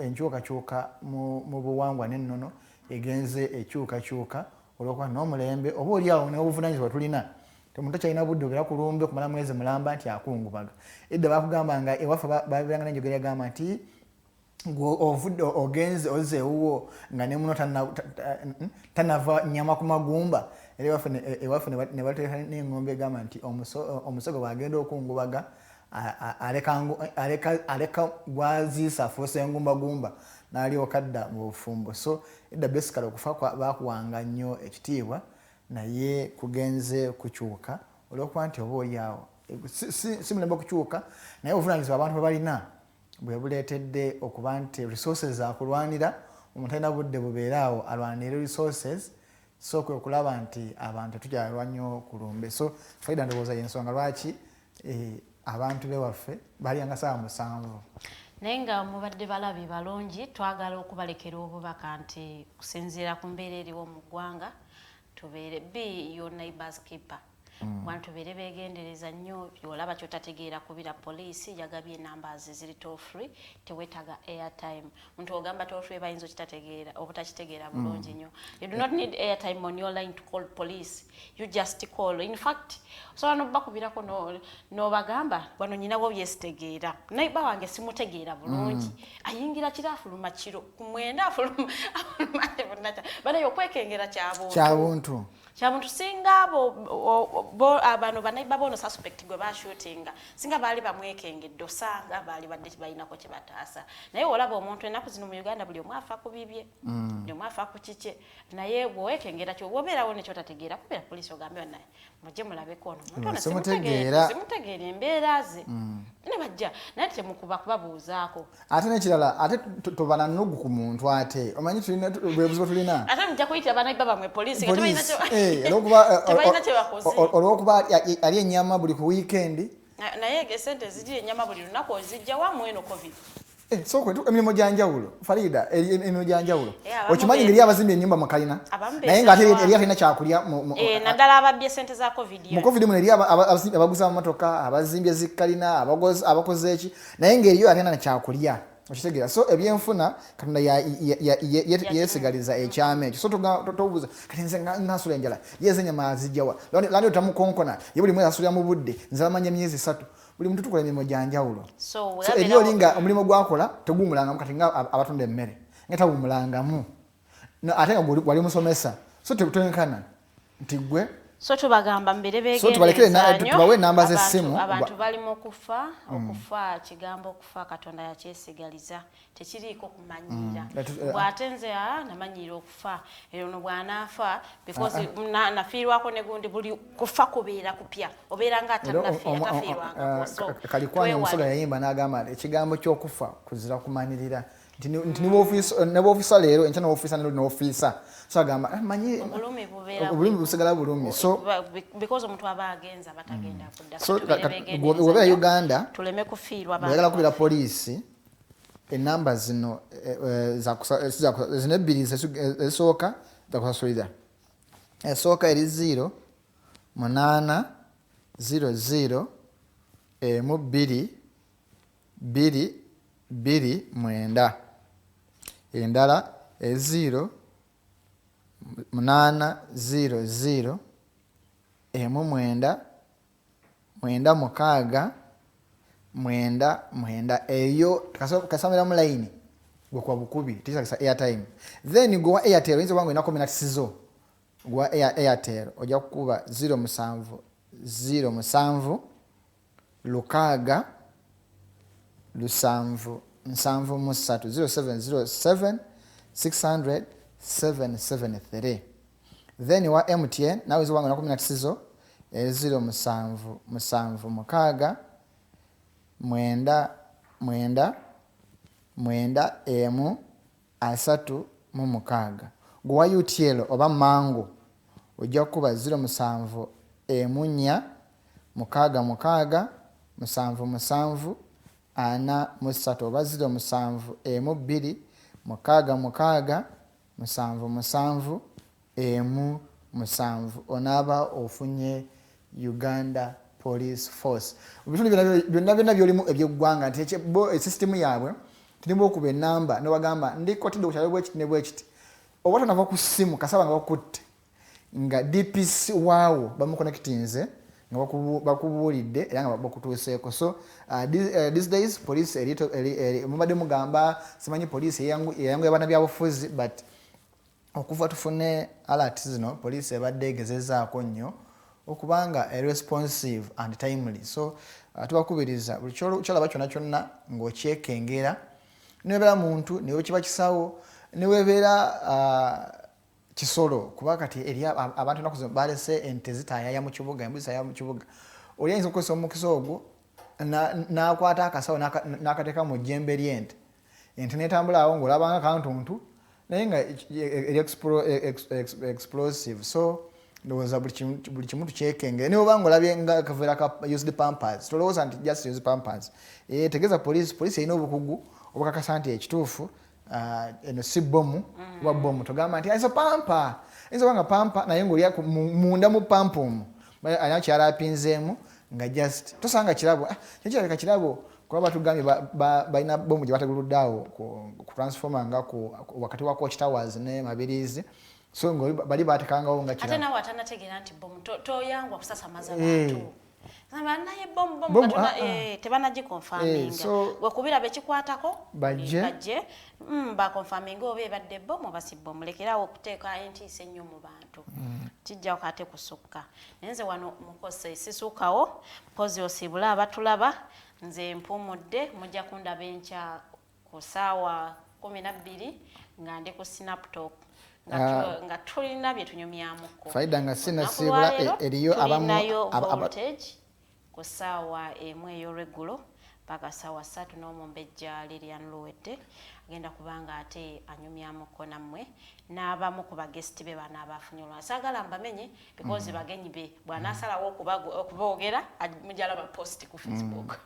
enkyukakyuka mu buwangwa n'ennono egenze ekyukakyuka olwokuba n'omulembe oba oliawo n'obuvunanyizibwa tulina omuntu akyalina budde ogera ku lumbe okumala mwezi mulamba nti akungubaga edda bakugamba nga ewaffe babeeranga n'enjogera egamba nti ovudde ogenze ozze ewuwo nga nemuno tanava nyama ku magumba era ewaffe ne bateeka n'engombe egamba nti omusogo bwagenda okungubaga aleka gwaziisa afuusa engumbagumba n'alyoka adda mu bufumbo so edda basically okufa bakuwanga nnyo ekitiibwa naye kugenze kukyuka olwokuba nti oba oliawo si mulembe okukyuka naye obuvunanyizibwa abantu bebalina bwe buleetedde okuba nti resources akulwanira omuntu alina budde bubeeraawo alwanire resources so kwe kulaba nti abantu tukyalwa nnyo ku lumbe so Farida ndowooza y'ensonga lwaki abantu bewaffe balyanga 7 naye nga mubadde balabi balungi twagala okubalekera obubaka nti kusinziira ku mbeera eriwo mu ggwanga tubeere be your neighbors keeper wantu beere beegendereza nnyo byolaba kyotategeera kubira poliisi yagabye numbers ziri toll free tewetaga airtime muntu ogamba toll free bayinza okitategeera obutakitegeera bulungi nnyo you do not need airtime on your line to call police you just call in fact osobola nobakubirako n'obagamba wano nyinawo byesitegeera naiba wange simutegeera bulungi ayingira kirafuluma kiro ku 9 afuluma banayo okwekengera kyabuntu singa abo abano banaiba bono suspect gwe bashootinga singa baali bamwekengedde osanga baali badde balinako kye bataasa naye olaba omuntu ennaku zino mu Uganda buli omu afa ku bibye buli omu afa ku kike naye bwewekengera kyo wobeerawo nekyo tategeera kubeera poliisi ogambe naye mujje mulabeko ono omuntu simutegeera embeera ze ne bajja naye temukuba kubabuuzaako ate nekirala ate tobana nnugu ku muntu ate omanyi tulina bwebuzibu tulina ate mujja kuyitira banaiba bamwe poliisi olwokuba ali ennyama buli ku weekend naye gesente ziri ennyama buli lunaku ozijja wamu eno covid so emirimu gyanjawulo Farida emirimu gyanjawulo okimanyi ngeri abazimbye ennyumba mu kalina naye nga ate eri atalina kyakulya naddala ababbye sente za covid mu covid muno eri abaguza amamotoka abazimbye zikalina abakoze eki naye ngeriyo atalina nakyakulya okitegeera so ebyenfuna Katonda yesigaliza ekyama ekyo so tobuuza kati nze nasula enjala yeze ennyama azijjawa landi otamukonkona ye buli mwezi asulira mu budde nze bamanya emyezi 3 buli muntu tukola emirimu gyanjawulo so eri olinga omulimu gwakola tegumulangamu kati nga abatunda emmere nga tawumulangamu ate nga wali musomesa so tenkana nti gwe so tubagamba mbere beegendereza nnyo tubawe namba z'essimu abantu bali mu okufa kigambo okufa Katonda yakyesigaliza tekiriiko kumanyira bw'ate nze namanyira okufa era ono bw'anaafa because nafiirwako ne gundi buli kufa kubeera kupya obeera nga atafiirwangako so Kalikwanya omusoga yayimba n'agamba ekigambo ky'okufa kuzira kumanirira nti ne b'ofiisa leero enkya n'ofiisa n'ofiisa so agamba manyi obulumi busigala bulumi so because omuntu aba agenza batagenda kudda so wobeera Uganda tuleme kufiirwa bayagala kubira poliisi enamba zino zino ebbiri ezisooka zakusasulira esooka eri 0 8 00 emu 2 2 2 9 endala 0 8 00 emu 9 9 mukaaga 9 9 eyo kasamira mu line gwe kwa bukubi tisakisa airtime then go Airtel inzo wangu inako minatisizo gwa Airtel ojja kukuba 07 07 lukaaga lusanvu nsanvu musatu 0707 600 773 then wa MTN nawe inzo wangu inako minatisizo 07 mukaaga 9 9 mwenda emu 3 mu mukaaga gwa UTL oba mango ojja kuba 07 emu 4 mukaaga mukaaga 7 ana musatu oba 07 emu 2 mukaaga mukaaga 7 emu 7 onaba ofunye Uganda Police Force bitundu byonna byolimu ebyeggwanga nti system yaabwe tirimbo okuba enamba ne bagamba ndikotidde kukyalo bwekiti ne bwekiti oba tonava ku ssimu kasaba nga bakutte nga DPC waawo bamuconnectinze nga bakubuulidde era nga bakutuuseeko so these days police mubadde mugamba simanyi police eyangu yabana byabufuzi but okuva tufune alert zino police ebadde egezezaako nnyo okubanga responsive and timely so tubakubiriza buli kyolaba kyonna kyonna ng'okyekengera niwebeera muntu niwe kiba kisawo niwebeera kisolo kuba kati eri abantu enaku zino balese ente zitayaya mu kibuga embuzi zitayaya mu kibuga oli ayinza okukozesa omukisa ogwo n'akwata akasawo n'akateeka mu jjembe ly'ente ente n'etambula awo ng'olabanga kantuntu naye nga eri explosive so ndowooza buli kimu tukyekengera niwe obanga olabye nga kaveera ka used pampers tolowooza nti just used pampers tegeeza poliisi erina obukugu obukakasa nti ekituufu eno si bomu oba bomu togamba nti ayinza pampa ayinza obanga pampa naye ng'oli munda mu pampa omwo alina kyala apinzeemu nga just tosanga kirabo kyekirabika kirabo kuba batugambye balina bomu gye bateguludde awo ku transformer nga wakati wa Coach Towers ne Mabirizi so ng'oli bali batekangawo nga kirabo ate nawe atanategeera nti bomu toyangwa kusasamaza bantu naye bomu tebanagikonfaminga wekubira bekikwatako bajje bakonfaminga oba ebadde bomu oba si bomu lekerawo okuteeka entiisa ennyo mu bantu kijjako ate kusukka naye nze wano Mukose sisuukawo mpozi osiibula abatulaba nze mpumudde mujja kundaba enkya ku ssaawa 12 nga ndi ku Snaptop nga tulina bye tunyumyamuko Farida nga sinasiibula eriyo abamu voltage ku ssaawa emu ey'olweggulo paka ssaawa 3 n'omumbejja Lilian Luwedde agenda kubanga ate anyumyamuko nammwe n'abamu ku bagesiti be bana abafunye olwa saagala mbamenye because bagenyi be bw'anaasalawo okuboogera mujala baposti ku Facebook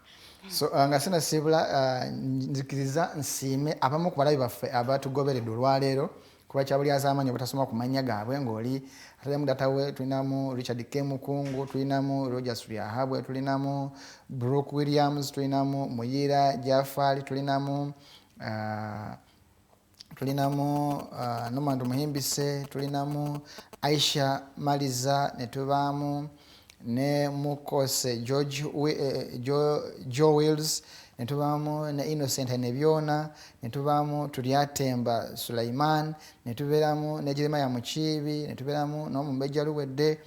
so nga sinasiibula nzikiriza nsiime abamu ku balabi baffe abatugoberedde olwaleero kuba kyabuli azamanyi obutasoma ku mannya gaabwe ng'oli atalimu datawe tulinamu Richard K. Mukungu tulinamu Rogers Lyahabwe tulinamu Brooke Williams tulinamu Muyira Jafari tulinamu Nomandu Muhimbise tulinamu Aisha Maliza netubaamu ne Mukose Joe Wills netubaamu ne Innocent Nebyona netubaamu Tulyatemba Sulaiman netubeeramu ne Jeremiah Mukiibi netubeeramu n'omumbejja Luwedde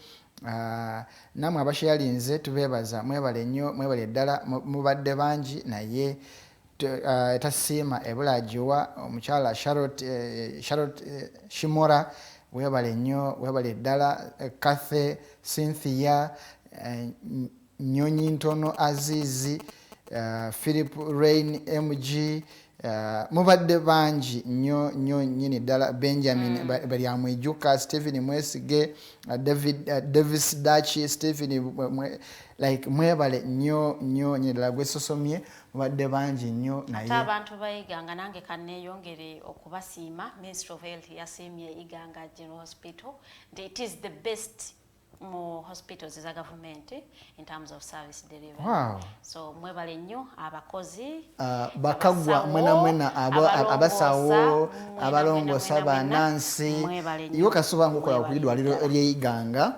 namwe abashayalinze tubeebaza mwebale nnyo mwebale ddala mubadde bangi naye tasiima ebulagiwa omukyala Charlotte Shimora webale nnyo webale ddala Kathe Cynthia Nnyonyi Ntono Azizi Philip Rain MG mubadde bangi nnyo nyini ddala Benjamin Balyamwijuka Stephen Mwesige Davis Dachi Stephen like mwebale nnyo nyini ddala gwesosomye mubadde bangi nnyo naye abantu bayiganga nange kanneeyongere okubasiima Ministry of Health yasiimye Iganga General Hospital it is the best mu hospitals za government in terms of service delivery. Wow. So mwebale nnyo abakozi bakagwa mwena abasawo abalongosa banansi iwe kasuba ngokola kulidwaliro ery'Iganga.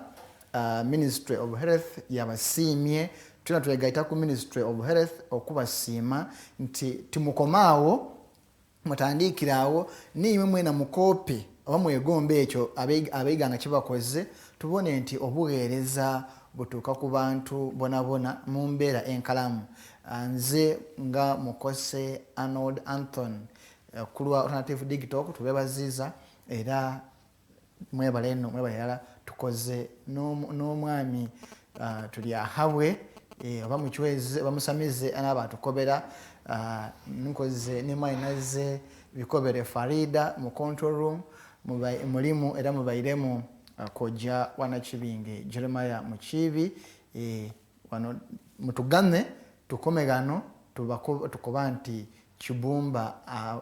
Ministry of Health yabasiimye tuna twegaita ku Ministry of Health okubasiima nti timukomaawo mutandikirawo niimwe mwena mukopi oba mwegombe ekyo abeiganga kibakoze tubone nti obuweereza butuuka ku bantu bonabona mu mbeera enkalamu. Nze nga Mukose Arnold Anthony kulwa Alternative Digital tubebaziza era mwebale nno mwebayala tukoze n'omwami tuli ahabwe oba mukiweze bamusamize n'abatukobera nkoze ne mainaze Bikobere Farida mu control room mulimu era mubairemu koja Nakibinge Jeremiah Mukibi wano mutugane tukomegano tukoba nti Kibumba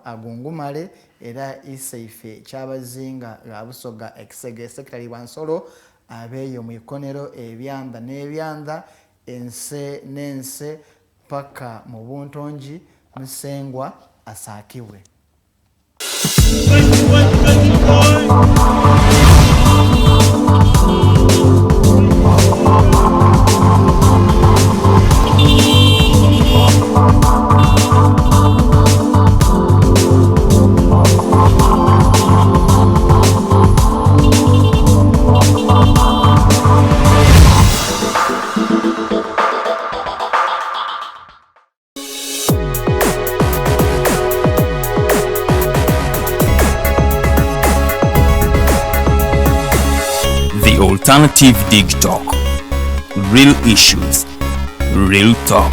agungumale era isaife kyabazinga abusoga ekisege secretary wansolo abeyo mu ikonero ebyanda n'ebyanda ense n'ense paka mu buntonji musengwa asakibwe. Alternative Dig Talk. Real issues, real talk.